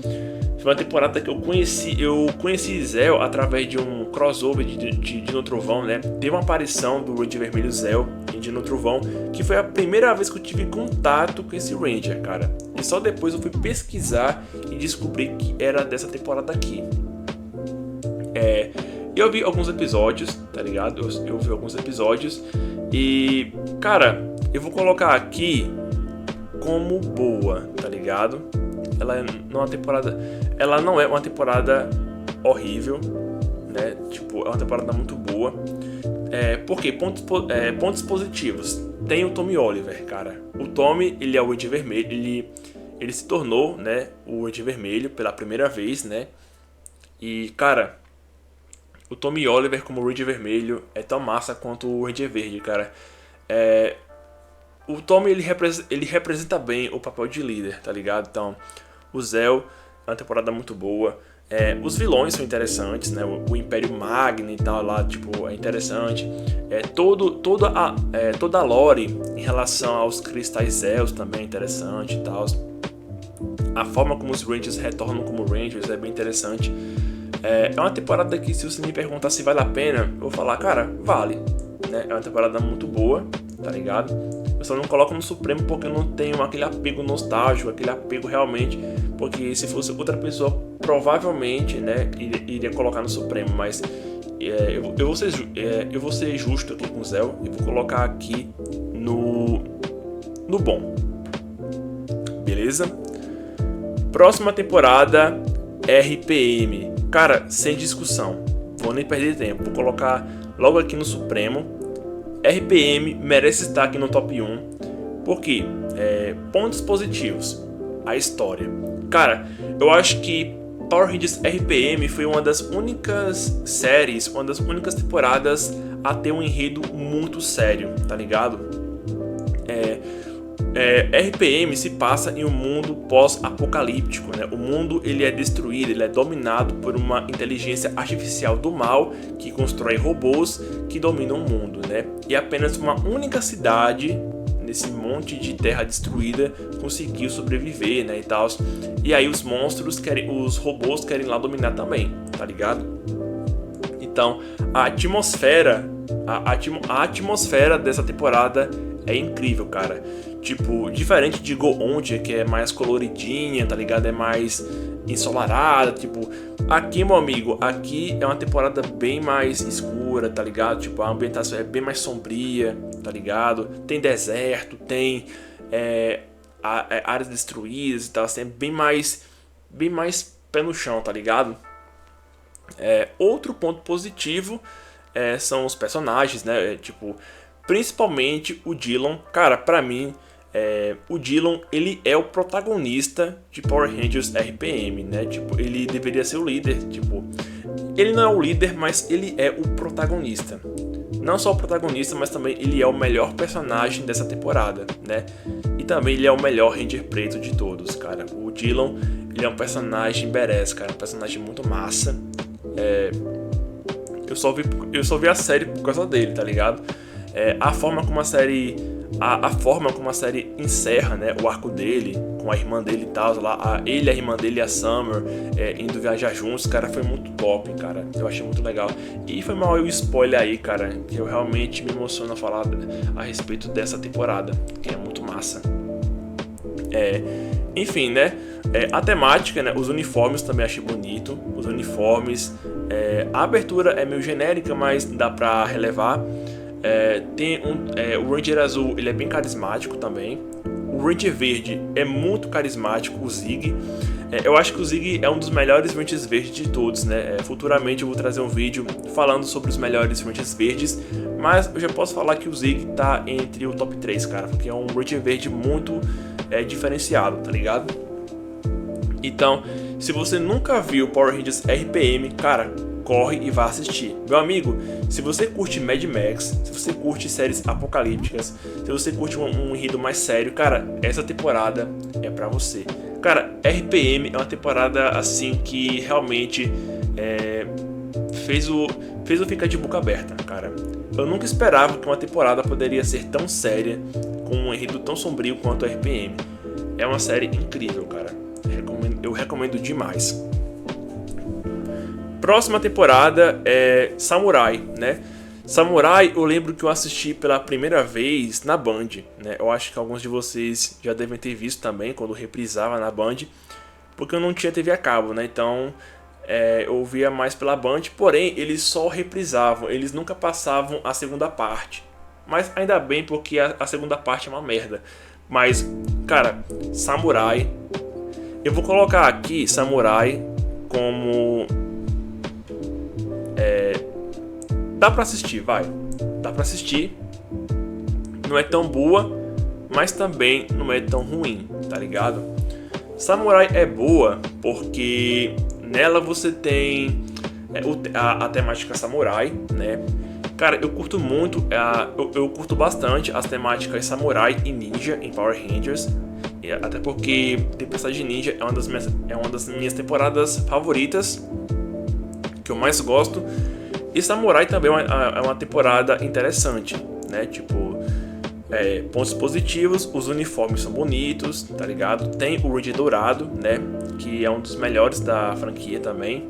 uma temporada que eu conheci Zeo através de um crossover de Dino Trovão, né? Teve uma aparição do Ranger Vermelho Zeo em Dino Trovão, que foi a primeira vez que eu tive contato com esse Ranger, cara. E só depois eu fui pesquisar e descobri que era dessa temporada aqui. Eu vi alguns episódios, tá ligado? Eu vi alguns episódios e, cara, eu vou colocar aqui como boa, tá ligado? Ela não é uma temporada horrível, né? Tipo, é uma temporada muito boa. Por quê? Pontos positivos. Tem o Tommy Oliver, cara. O Tommy, ele é o Ranger Vermelho, ele se tornou, né, o Ranger Vermelho pela primeira vez, né? E, cara, o Tommy Oliver como Ranger Vermelho é tão massa quanto o Ranger Verde, cara. O Tommy, ele representa bem o papel de líder, tá ligado? Então, o Zeo é uma temporada muito boa. Os vilões são interessantes, né? O Império Magna e tal lá, tipo, é interessante. Toda a lore em relação aos cristais Zeus também é interessante e tal. A forma como os Rangers retornam como Rangers é bem interessante. É uma temporada que, se você me perguntar se vale a pena, eu vou falar, cara, vale, né? É uma temporada muito boa, tá ligado? Eu só não coloco no Supremo porque eu não tenho aquele apego nostálgico, aquele apego realmente, porque se fosse outra pessoa, provavelmente, né, iria colocar no Supremo, mas eu vou ser justo aqui com o Zé, eu vou colocar aqui no bom, beleza? Próxima temporada, RPM. Cara, sem discussão, vou nem perder tempo, vou colocar logo aqui no Supremo. RPM merece estar aqui no top 1, porque pontos positivos, a história. Cara, eu acho que Power Rangers RPM foi uma das únicas séries, uma das únicas temporadas a ter um enredo muito sério, tá ligado? RPM se passa em um mundo pós-apocalíptico, né? O mundo ele é destruído, ele é dominado por uma inteligência artificial do mal que constrói robôs que dominam o mundo, né? E apenas uma única cidade nesse monte de terra destruída conseguiu sobreviver, né, e tal. E aí os robôs querem lá dominar também, tá ligado? Então, a atmosfera dessa temporada é incrível, cara. Tipo, diferente de Go Onde, que é mais coloridinha, tá ligado? É mais ensolarada, tipo... Aqui, meu amigo, aqui é uma temporada bem mais escura, tá ligado? Tipo, a ambientação é bem mais sombria, tá ligado? Tem deserto, tem áreas destruídas e tal, assim, é bem mais pé no chão, tá ligado? Outro ponto positivo são os personagens, né? Tipo, principalmente o Dillon. Cara, pra mim, o Dillon, ele é o protagonista de Power Rangers RPM, né? Tipo, ele deveria ser o líder, tipo... Ele não é o líder, mas ele é o protagonista. Não só o protagonista, mas também ele é o melhor personagem dessa temporada, né? E também ele é o melhor Ranger preto de todos, cara. O Dillon, ele é um personagem badass, cara. Um personagem muito massa. Eu só vi a série por causa dele, tá ligado? A forma como a série encerra, né, o arco dele com a irmã dele e tal, lá, a irmã dele e a Summer indo viajar juntos, cara, foi muito top, cara. Eu achei muito legal. E foi mal o spoiler aí, cara, que eu realmente me emociono a falar a respeito dessa temporada, que é muito massa. Enfim, né? A temática, né? Os uniformes também achei bonito. Os uniformes, a abertura é meio genérica, mas dá pra relevar. O Ranger azul, ele é bem carismático também. O Ranger verde é muito carismático, o Zig. Eu acho que o Zig é um dos melhores Rangers verdes de todos, né? Futuramente eu vou trazer um vídeo falando sobre os melhores Rangers verdes, mas eu já posso falar que o Zig tá entre o top 3, cara, porque é um Ranger verde muito diferenciado, tá ligado? Então, se você nunca viu Power Rangers RPM, cara, corre e vá assistir. Meu amigo, se você curte Mad Max, se você curte séries apocalípticas, se você curte um enredo mais sério, cara, essa temporada é pra você. Cara, RPM é uma temporada assim que realmente fez eu ficar de boca aberta, cara. Eu nunca esperava que uma temporada poderia ser tão séria, com um enredo tão sombrio quanto a RPM. É uma série incrível, cara. Eu recomendo demais. Próxima temporada é Samurai, né? Samurai, eu lembro que eu assisti pela primeira vez na Band, né? Eu acho que alguns de vocês já devem ter visto também quando reprisava na Band, porque eu não tinha TV a cabo, né? Então eu via mais pela Band, porém eles só reprisavam, eles nunca passavam a segunda parte. Mas ainda bem, porque a segunda parte é uma merda. Mas, cara, Samurai, eu vou colocar aqui Samurai como... dá pra assistir, vai. Dá pra assistir. Não é tão boa, mas também não é tão ruim, tá ligado? Samurai é boa porque nela você tem a temática samurai, né? Cara, eu curto muito, eu curto bastante as temáticas samurai e ninja em Power Rangers. Até porque Tempestade Ninja é uma das minhas temporadas favoritas, que eu mais gosto. E Samurai também é uma temporada interessante, né? Tipo, Pontos positivos, os uniformes são bonitos, tá ligado? Tem o Ranger dourado, né? Que é um dos melhores da franquia também.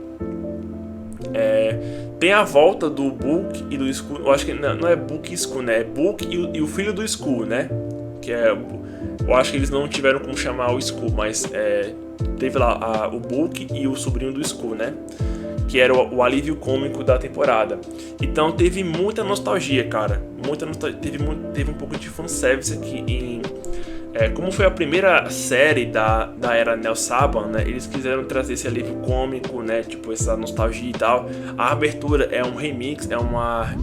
Tem a volta do Book e do Skull. Eu acho que não é Book e Skull, né? É Book e o filho do Skull, né? Que eu acho que eles não tiveram como chamar o Skull, mas teve lá o Book e o sobrinho do Skull, né? Que era o alívio cômico da temporada. Então teve muita nostalgia, cara. Teve um pouco de fanservice aqui como foi a primeira série da era Neo Saban, né? Eles quiseram trazer esse alívio cômico, né? Tipo, essa nostalgia e tal. A abertura é um remix, é uma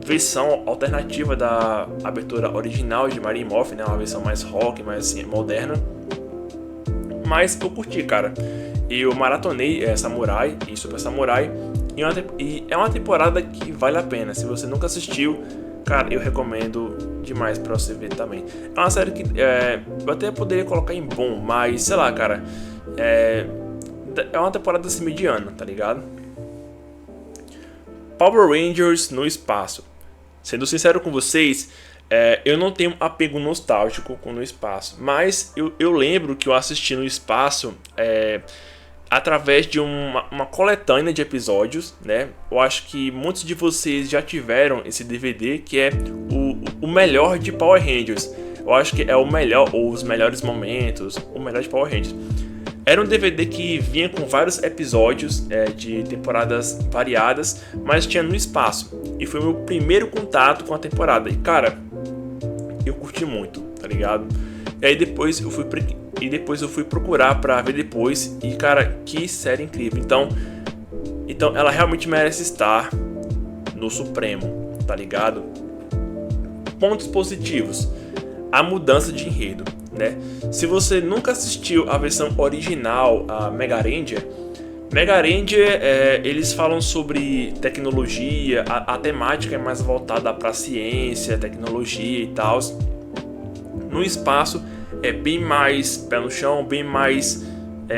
versão alternativa da abertura original de Mighty Morphin, né? Uma versão mais rock, mais assim, moderna. Mas eu curti, cara. Eu maratonei Samurai e Super Samurai. E é uma temporada que vale a pena. Se você nunca assistiu, cara, eu recomendo demais pra você ver também. É uma série que eu até poderia colocar em bom, mas sei lá, cara. É uma temporada assim mediana, tá ligado? Power Rangers no espaço. Sendo sincero com vocês, eu não tenho apego nostálgico com No Espaço, mas eu lembro que eu assisti No Espaço através de uma coletânea de episódios, né? Eu acho que muitos de vocês já tiveram esse DVD, que é o melhor de Power Rangers. Eu acho que é o melhor, ou os melhores momentos, o melhor de Power Rangers. Era um DVD que vinha com vários episódios de temporadas variadas, mas tinha No Espaço. E foi o meu primeiro contato com a temporada. E cara, eu curti muito, tá ligado? E aí depois eu fui procurar pra ver depois. E cara, que série incrível. Então ela realmente merece estar no Supremo, tá ligado? Pontos positivos. A mudança de enredo, né? Se você nunca assistiu a versão original, a Mega Ranger, eles falam sobre tecnologia, a temática é mais voltada para ciência, tecnologia e tal. No Espaço é bem mais pé no chão, bem mais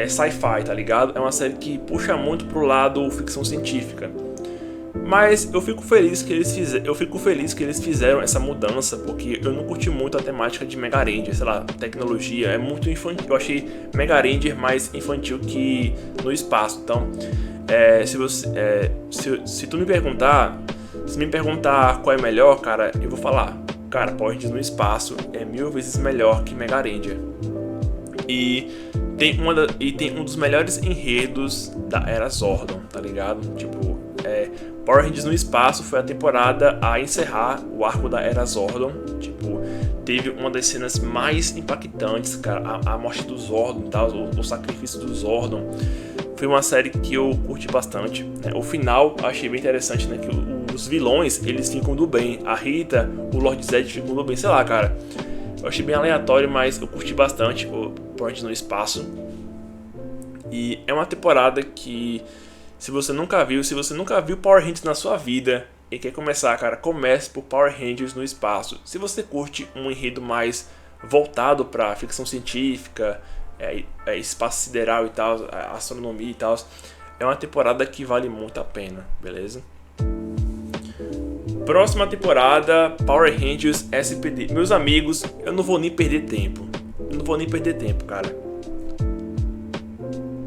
sci-fi, tá ligado? É uma série que puxa muito pro lado ficção científica. Mas eu fico feliz que eles fizeram essa mudança, porque eu não curti muito a temática de Mega Ranger, sei lá, tecnologia, é muito infantil. Eu achei Mega Ranger mais infantil que No Espaço. Então, se me perguntar qual é melhor, cara, eu vou falar, cara, Power Rangers No Espaço é 1000 vezes melhor que Mega Ranger. E tem um dos melhores enredos da era Zordon, tá ligado? Tipo, Power Rangers No Espaço foi a temporada a encerrar o arco da era Zordon. Tipo, teve uma das cenas mais impactantes, cara, a morte do Zordon, tá? O sacrifício do Zordon. Foi uma série que eu curti bastante, né? O final eu achei bem interessante, né? Que os vilões, eles ficam do bem. A Rita, o Lord Zed ficam do bem, sei lá, cara. Eu achei bem aleatório, mas eu curti bastante o Power Rangers No Espaço. E é uma temporada que, se você nunca viu Power Rangers na sua vida e quer começar, cara, comece por Power Rangers No Espaço. Se você curte um enredo mais voltado para ficção científica, espaço sideral e tal, astronomia e tal, é uma temporada que vale muito a pena, beleza? Próxima temporada, Power Rangers SPD. Meus amigos, eu não vou nem perder tempo. Cara.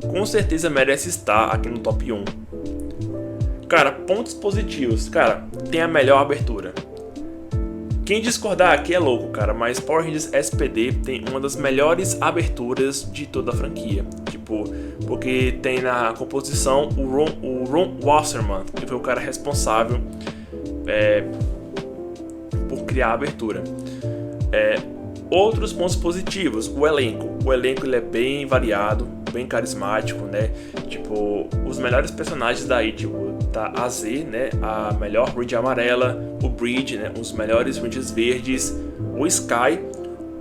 Com certeza merece estar aqui no top 1. Cara, pontos positivos. Cara, tem a melhor abertura. Quem discordar aqui é louco, cara, mas Power Rangers SPD tem uma das melhores aberturas de toda a franquia. Tipo, porque tem na composição o Ron Wasserman, que foi o cara responsável por criar a abertura. Outros pontos positivos, o elenco ele é bem variado, bem carismático, né? Tipo, os melhores personagens daí, tipo, tá a Z, né? A melhor Ranger amarela, o Bridge, né? Os melhores Rangers verdes, o Sky,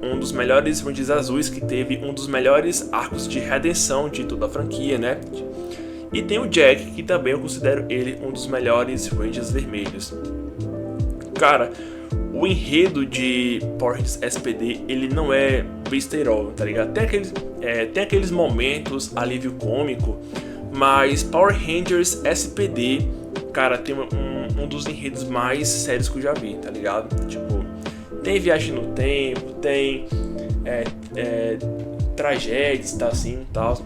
um dos melhores Rangers azuis, que teve um dos melhores arcos de redenção de toda a franquia, né? E tem o Jack, que também eu considero ele um dos melhores Rangers vermelhos. Cara, o enredo de Power Rangers SPD, ele não é besteirol, tá ligado? Tem aqueles momentos, alívio cômico, mas Power Rangers SPD, cara, tem um dos enredos mais sérios que eu já vi, tá ligado? Tipo, Tem viagem no tempo, tem tragédias, tá assim, tal.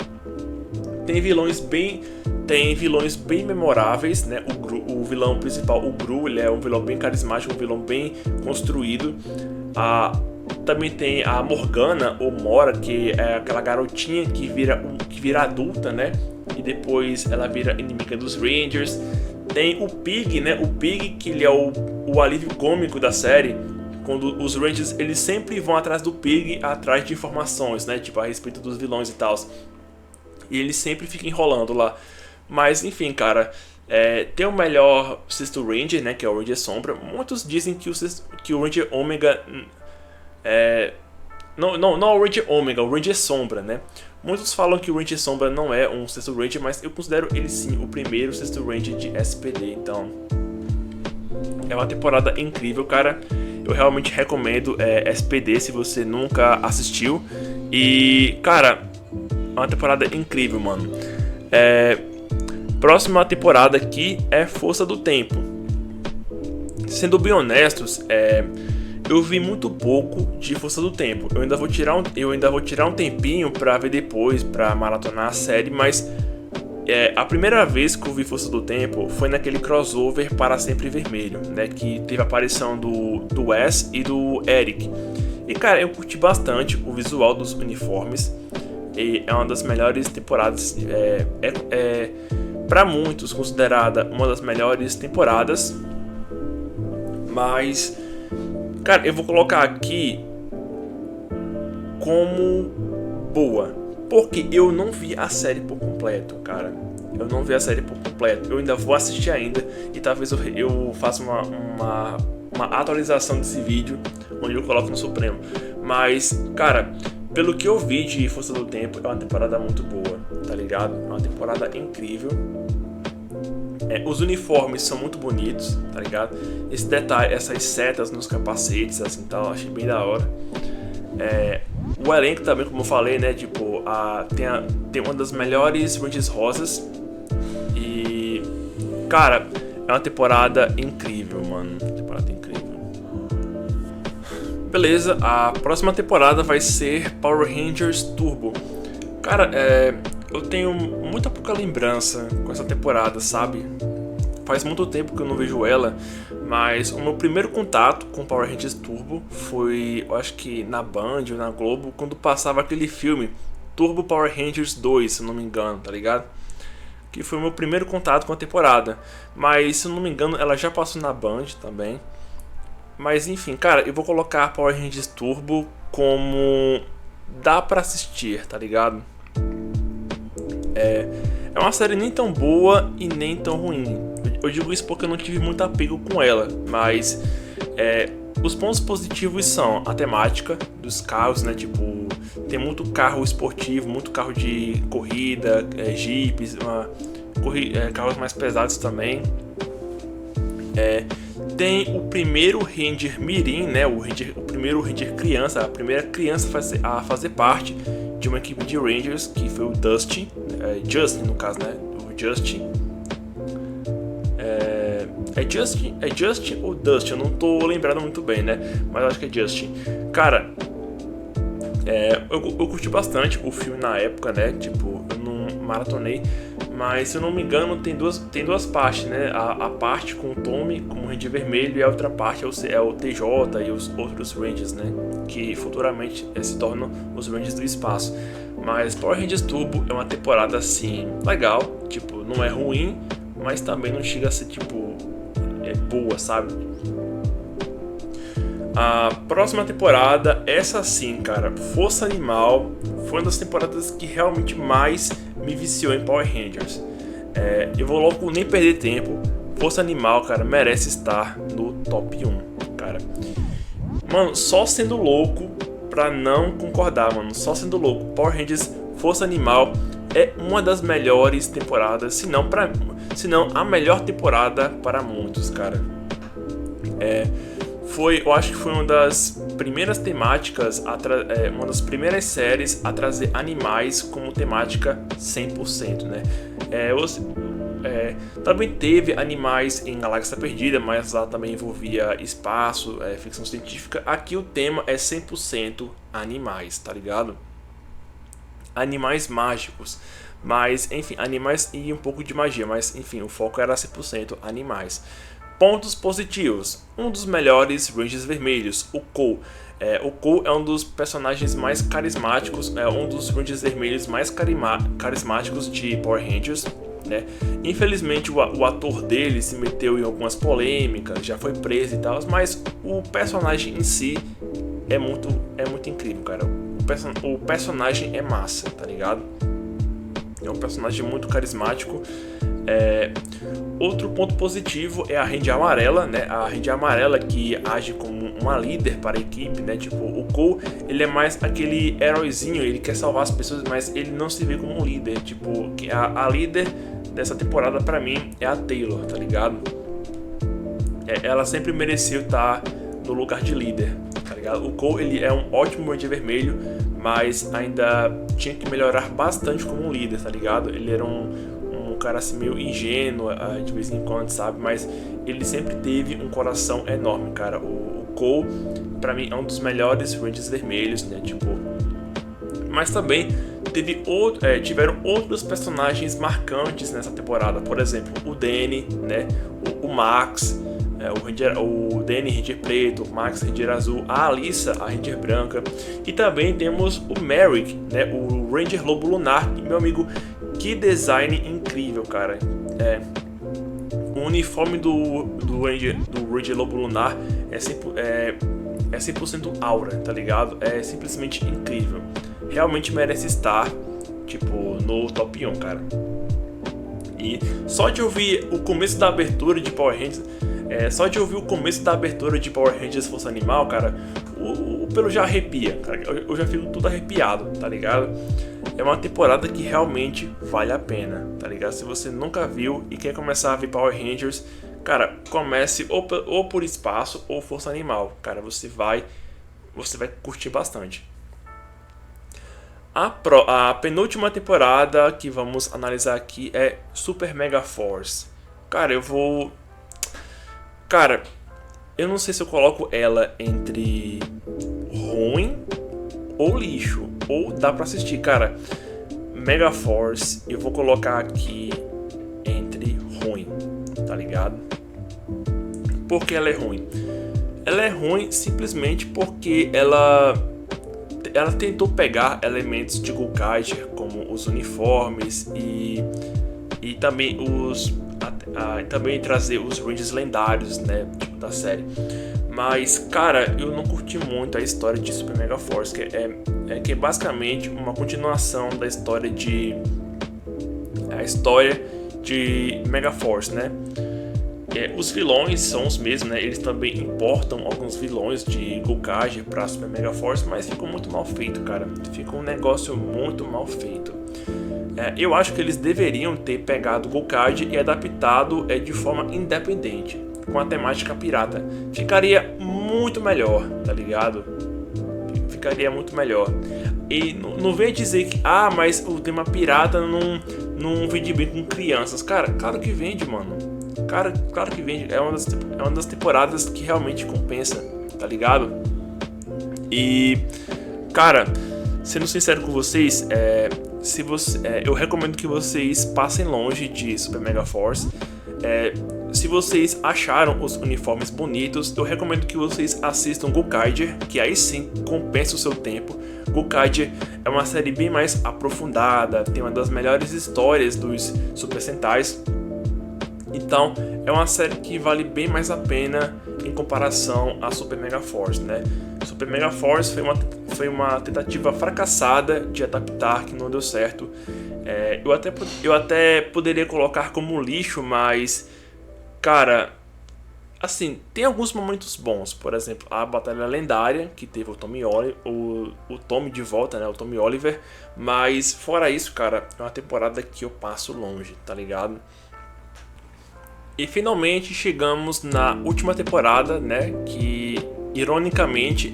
Tem vilões bem memoráveis, né? O vilão principal, o Gru, ele é um vilão bem carismático, um vilão bem construído. Também tem a Morgana, ou Mora, que é aquela garotinha que vira adulta, né? E depois ela vira inimiga dos Rangers. Tem o Pig, né? O Pig, que ele é o alívio cômico da série. Quando os Rangers, eles sempre vão atrás do Pig, atrás de informações, né? Tipo, a respeito dos vilões e tal. E ele sempre fica enrolando lá. Mas, enfim, cara, tem o melhor sexto Ranger, né? Que é o Ranger Sombra. Muitos dizem que o Ranger Ômega... Não é o Ranger Ômega, o Ranger Sombra, né? Muitos falam que o Ranger Sombra não é um sexto Ranger, mas eu considero ele sim o primeiro sexto Ranger de SPD. Então, é uma temporada incrível, cara. Eu realmente recomendo SPD se você nunca assistiu. E, cara, é uma temporada incrível, mano. Próxima temporada aqui é Força do Tempo. Sendo bem honestos, eu vi muito pouco de Força do Tempo. Eu ainda vou tirar um tempinho pra ver depois, pra maratonar a série, mas a primeira vez que eu vi Força do Tempo foi naquele crossover Para Sempre Vermelho, né, que teve a aparição do Wes e do Eric. E, cara, eu curti bastante o visual dos uniformes. E é uma das melhores temporadas, para muitos considerada uma das melhores temporadas. Mas, cara, eu vou colocar aqui como boa, porque eu não vi a série por completo, cara. Eu não vi a série por completo. Eu ainda vou assistir ainda e talvez eu faça uma atualização desse vídeo onde eu coloco no Supremo. Mas, cara, pelo que eu vi de Força do Tempo, é uma temporada muito boa, tá ligado? É uma temporada incrível. Os uniformes são muito bonitos, tá ligado? Esse detalhe, essas setas nos capacetes, assim, tal, eu achei bem da hora. O elenco também, como eu falei, né? Tipo, tem uma das melhores Rangers rosas. E, cara, é uma temporada incrível, mano. Temporada incrível. Beleza, a próxima temporada vai ser Power Rangers Turbo. Cara, eu tenho muita pouca lembrança com essa temporada, sabe? Faz muito tempo que eu não vejo ela, mas o meu primeiro contato com Power Rangers Turbo foi, eu acho que na Band ou na Globo, quando passava aquele filme Turbo Power Rangers 2, se eu não me engano, tá ligado? Que foi o meu primeiro contato com a temporada. Mas, se eu não me engano, ela já passou na Band também. Mas enfim, cara, eu vou colocar Power Rangers Turbo como dá pra assistir, tá ligado? É uma série nem tão boa e nem tão ruim. Eu digo isso porque eu não tive muito apego com ela, mas os pontos positivos são a temática dos carros, né? Tipo, tem muito carro esportivo, muito carro de corrida, jipes, carros mais pesados também. Tem o primeiro Ranger Mirim, né? O primeiro Ranger criança, a primeira criança a fazer parte de uma equipe de Rangers, que foi o Dusty, Justin no caso, né? O Justin. É Justin ou Dusty? Eu não tô lembrando muito bem, né? Mas eu acho que é Justin. Cara, eu curti bastante o filme na época, né? Tipo, eu não maratonei, mas se eu não me engano tem duas partes, né? A parte com o Tommy como Ranger Vermelho e a outra parte é o TJ e os outros Rangers, né? Que futuramente se tornam os Rangers do espaço. Mas Power Rangers Turbo é uma temporada assim legal, tipo, não é ruim, mas também não chega a ser tipo boa, sabe? A próxima temporada, essa sim, cara, Força Animal, foi uma das temporadas que realmente mais me viciou em Power Rangers. Eu vou logo nem perder tempo. Força Animal, cara, merece estar no top 1, cara. Mano, só sendo louco pra não concordar, mano. Só sendo louco. Power Rangers Força Animal é uma das melhores temporadas, se não a melhor temporada para muitos, cara. Eu acho que foi uma das primeiras temáticas, uma das primeiras séries a trazer animais como temática 100%, né? Também teve animais em Galáxia Perdida, mas lá também envolvia espaço, ficção científica. Aqui o tema é 100% animais, tá ligado? Animais mágicos, mas enfim, animais e um pouco de magia, mas enfim, o foco era 100% animais. Pontos positivos: um dos melhores Rangers vermelhos, o Cole. O Cole é um dos personagens mais carismáticos, um dos Rangers vermelhos mais carismáticos de Power Rangers, né? Infelizmente o ator dele se meteu em algumas polêmicas, já foi preso e tal, mas o personagem em si é muito incrível, cara. O personagem é massa, tá ligado? É um personagem muito carismático. Outro ponto positivo é a Ranger Amarela, né? A Ranger Amarela que age como uma líder para a equipe, né? Tipo, o Cole, ele é mais aquele heróizinho, ele quer salvar as pessoas, mas ele não se vê como um líder. Tipo, a líder dessa temporada pra mim é a Taylor, tá ligado? Ela sempre mereceu estar no lugar de líder, tá ligado? O Cole, ele é um ótimo Ranger vermelho, mas ainda tinha que melhorar bastante como líder, tá ligado? Ele era um cara assim meio ingênuo de vez em quando, sabe? Mas ele sempre teve um coração enorme, cara. O Cole, pra mim, é um dos melhores Rangers vermelhos, né? Tipo, mas também tiveram outros personagens marcantes nessa temporada. Por exemplo, o Danny, né? O Max, o Danny Ranger preto, o Max Ranger azul, a Alissa, a Ranger branca. E também temos o Merrick, né? O Ranger Lobo Lunar. E, meu amigo, que design incrível, cara. O uniforme do Ranger Lobo Lunar é 100% aura, tá ligado? É simplesmente incrível. Realmente merece estar, tipo, no top 1, cara. E só de ouvir o começo da abertura de Power Rangers, Força Animal, cara, o pelo já arrepia, cara. Eu já fico tudo arrepiado, tá ligado? É uma temporada que realmente vale a pena, tá ligado? Se você nunca viu e quer começar a ver Power Rangers, cara, comece ou por espaço ou Força Animal, cara, você vai curtir bastante. A penúltima temporada que vamos analisar aqui é Super Mega Force. Cara, eu não sei se eu coloco ela entre ruim ou lixo, ou dá pra assistir, cara. Mega Force eu vou colocar aqui entre ruim, tá ligado? Por que ela é ruim? Ela é ruim simplesmente porque ela tentou pegar elementos de Gokaiger, como os uniformes e também também trazer os Rangers lendários, né, tipo, da série. Mas, cara, eu não curti muito a história de Super Mega Force, que é basicamente uma continuação da história de Mega Force, né? Os vilões são os mesmos, né? Eles também importam alguns vilões de Gokaiger pra Super Mega Force, mas ficou muito mal feito, cara. Ficou um negócio muito mal feito. Eu acho que eles deveriam ter pegado Gokaiger e adaptado de forma independente, com a temática pirata. Ficaria muito melhor, tá ligado? Ficaria muito melhor. E não venha dizer que, mas o tema pirata não vende bem com crianças. Cara, claro que vende, mano. Cara, claro que vende. É uma das temporadas que realmente compensa, tá ligado? E, cara, sendo sincero com vocês, eu recomendo que vocês passem longe de Super Mega Force. Se vocês acharam os uniformes bonitos, eu recomendo que vocês assistam Gokaiger, que aí sim compensa o seu tempo. Gokaiger é uma série bem mais aprofundada, tem uma das melhores histórias dos Super Sentais. Então, é uma série que vale bem mais a pena em comparação a Super Mega Force, né? Super Mega Force foi uma tentativa fracassada de adaptar, que não deu certo. Eu até poderia colocar como lixo, mas, cara, assim, tem alguns momentos bons. Por exemplo, a Batalha Lendária, que teve o Tommy de volta, né? O Tommy Oliver. Mas, fora isso, cara, é uma temporada que eu passo longe, tá ligado? E finalmente chegamos na última temporada, né? Que ironicamente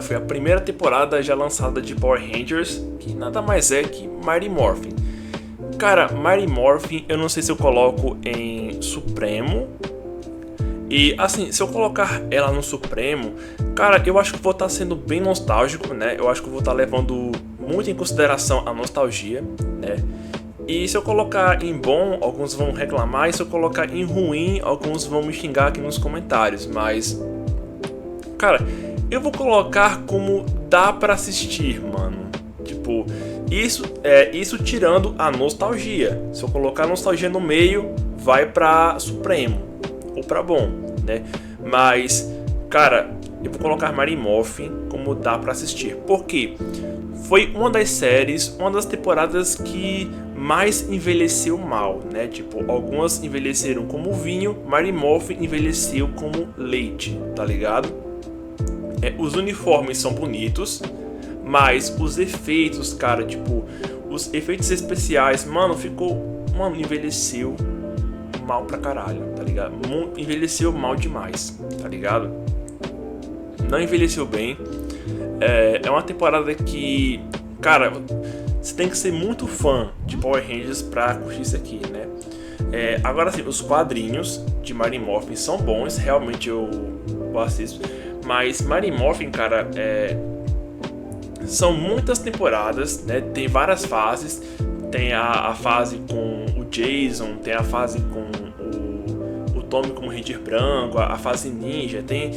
foi a primeira temporada já lançada de Power Rangers, que nada mais é que Mighty Morphin. Cara, Mighty Morphin eu não sei se eu coloco em Supremo. E assim, se eu colocar ela no Supremo, cara, eu acho que vou estar sendo bem nostálgico, né? Eu acho que vou estar levando muito em consideração a nostalgia, né? E se eu colocar em bom, alguns vão reclamar, e se eu colocar em ruim, alguns vão me xingar aqui nos comentários, mas cara, eu vou colocar como dá pra assistir, mano. Tipo, isso tirando a nostalgia. Se eu colocar a nostalgia no meio, vai pra Supremo ou pra bom, né? Mas, cara, eu vou colocar Mighty Morphin como dá pra assistir. Por quê? Foi uma das séries, uma das temporadas que mais envelheceu mal, né? Tipo, algumas envelheceram como vinho, Mighty Morphin envelheceu como leite, tá ligado? Os uniformes são bonitos, mas os efeitos, cara, tipo, os efeitos especiais, mano, envelheceu mal pra caralho, tá ligado? Envelheceu mal demais, tá ligado? Não envelheceu bem. É uma temporada que, cara, você tem que ser muito fã de Power Rangers pra curtir isso aqui, né? Agora sim, os quadrinhos de Mighty Morphin são bons, realmente eu assisto. Mas Mighty Morphin, cara, são muitas temporadas, né? Tem várias fases. Tem a fase com o Jason, tem a fase com o Tommy como Ranger branco, a fase ninja, tem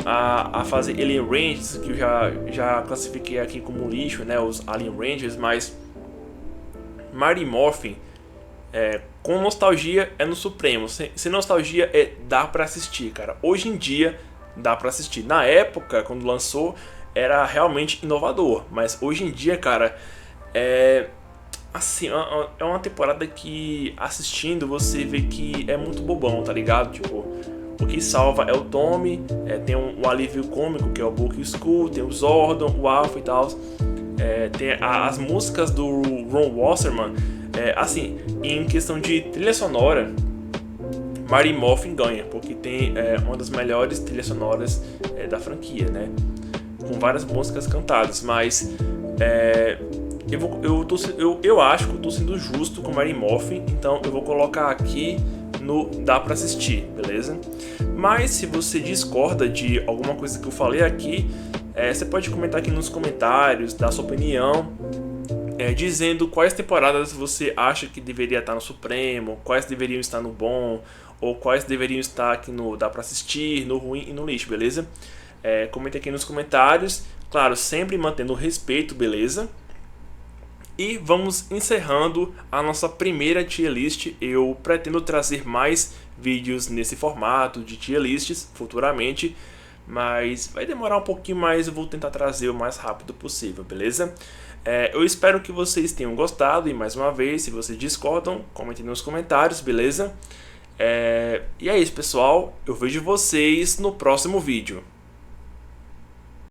a fase Alien Rangers, que eu já classifiquei aqui como lixo, né? Os Alien Rangers, mas Mighty Morphin, com nostalgia é no Supremo. Sem nostalgia dá pra assistir, cara. Hoje em dia dá pra assistir. Na época, quando lançou, era realmente inovador, mas hoje em dia, cara, assim, é uma temporada que assistindo você vê que é muito bobão, tá ligado? Tipo, o que salva é o Tommy, tem um alívio cômico que é o Book School, tem o Zordon, o Alpha e tal. Tem as músicas do Ron Wasserman. Assim, em questão de trilha sonora, Mighty Morphin ganha, porque tem uma das melhores trilhas sonoras da franquia, né? Com várias músicas cantadas, mas eu acho que eu tô sendo justo com Mighty Morphin, então eu vou colocar aqui no dá pra assistir, beleza? Mas se você discorda de alguma coisa que eu falei aqui, você pode comentar aqui nos comentários, dar sua opinião, dizendo quais temporadas você acha que deveria estar no Supremo, quais deveriam estar no bom, ou quais deveriam estar aqui no dá pra assistir, no ruim e no lixo, beleza? Comente aqui nos comentários, claro, sempre mantendo o respeito, beleza? E vamos encerrando a nossa primeira tier list. Eu pretendo trazer mais vídeos nesse formato de tier lists futuramente, mas vai demorar um pouquinho mais, eu vou tentar trazer o mais rápido possível, beleza? Eu espero que vocês tenham gostado e mais uma vez, se vocês discordam, comentem nos comentários, beleza? E é isso, pessoal, eu vejo vocês no próximo vídeo.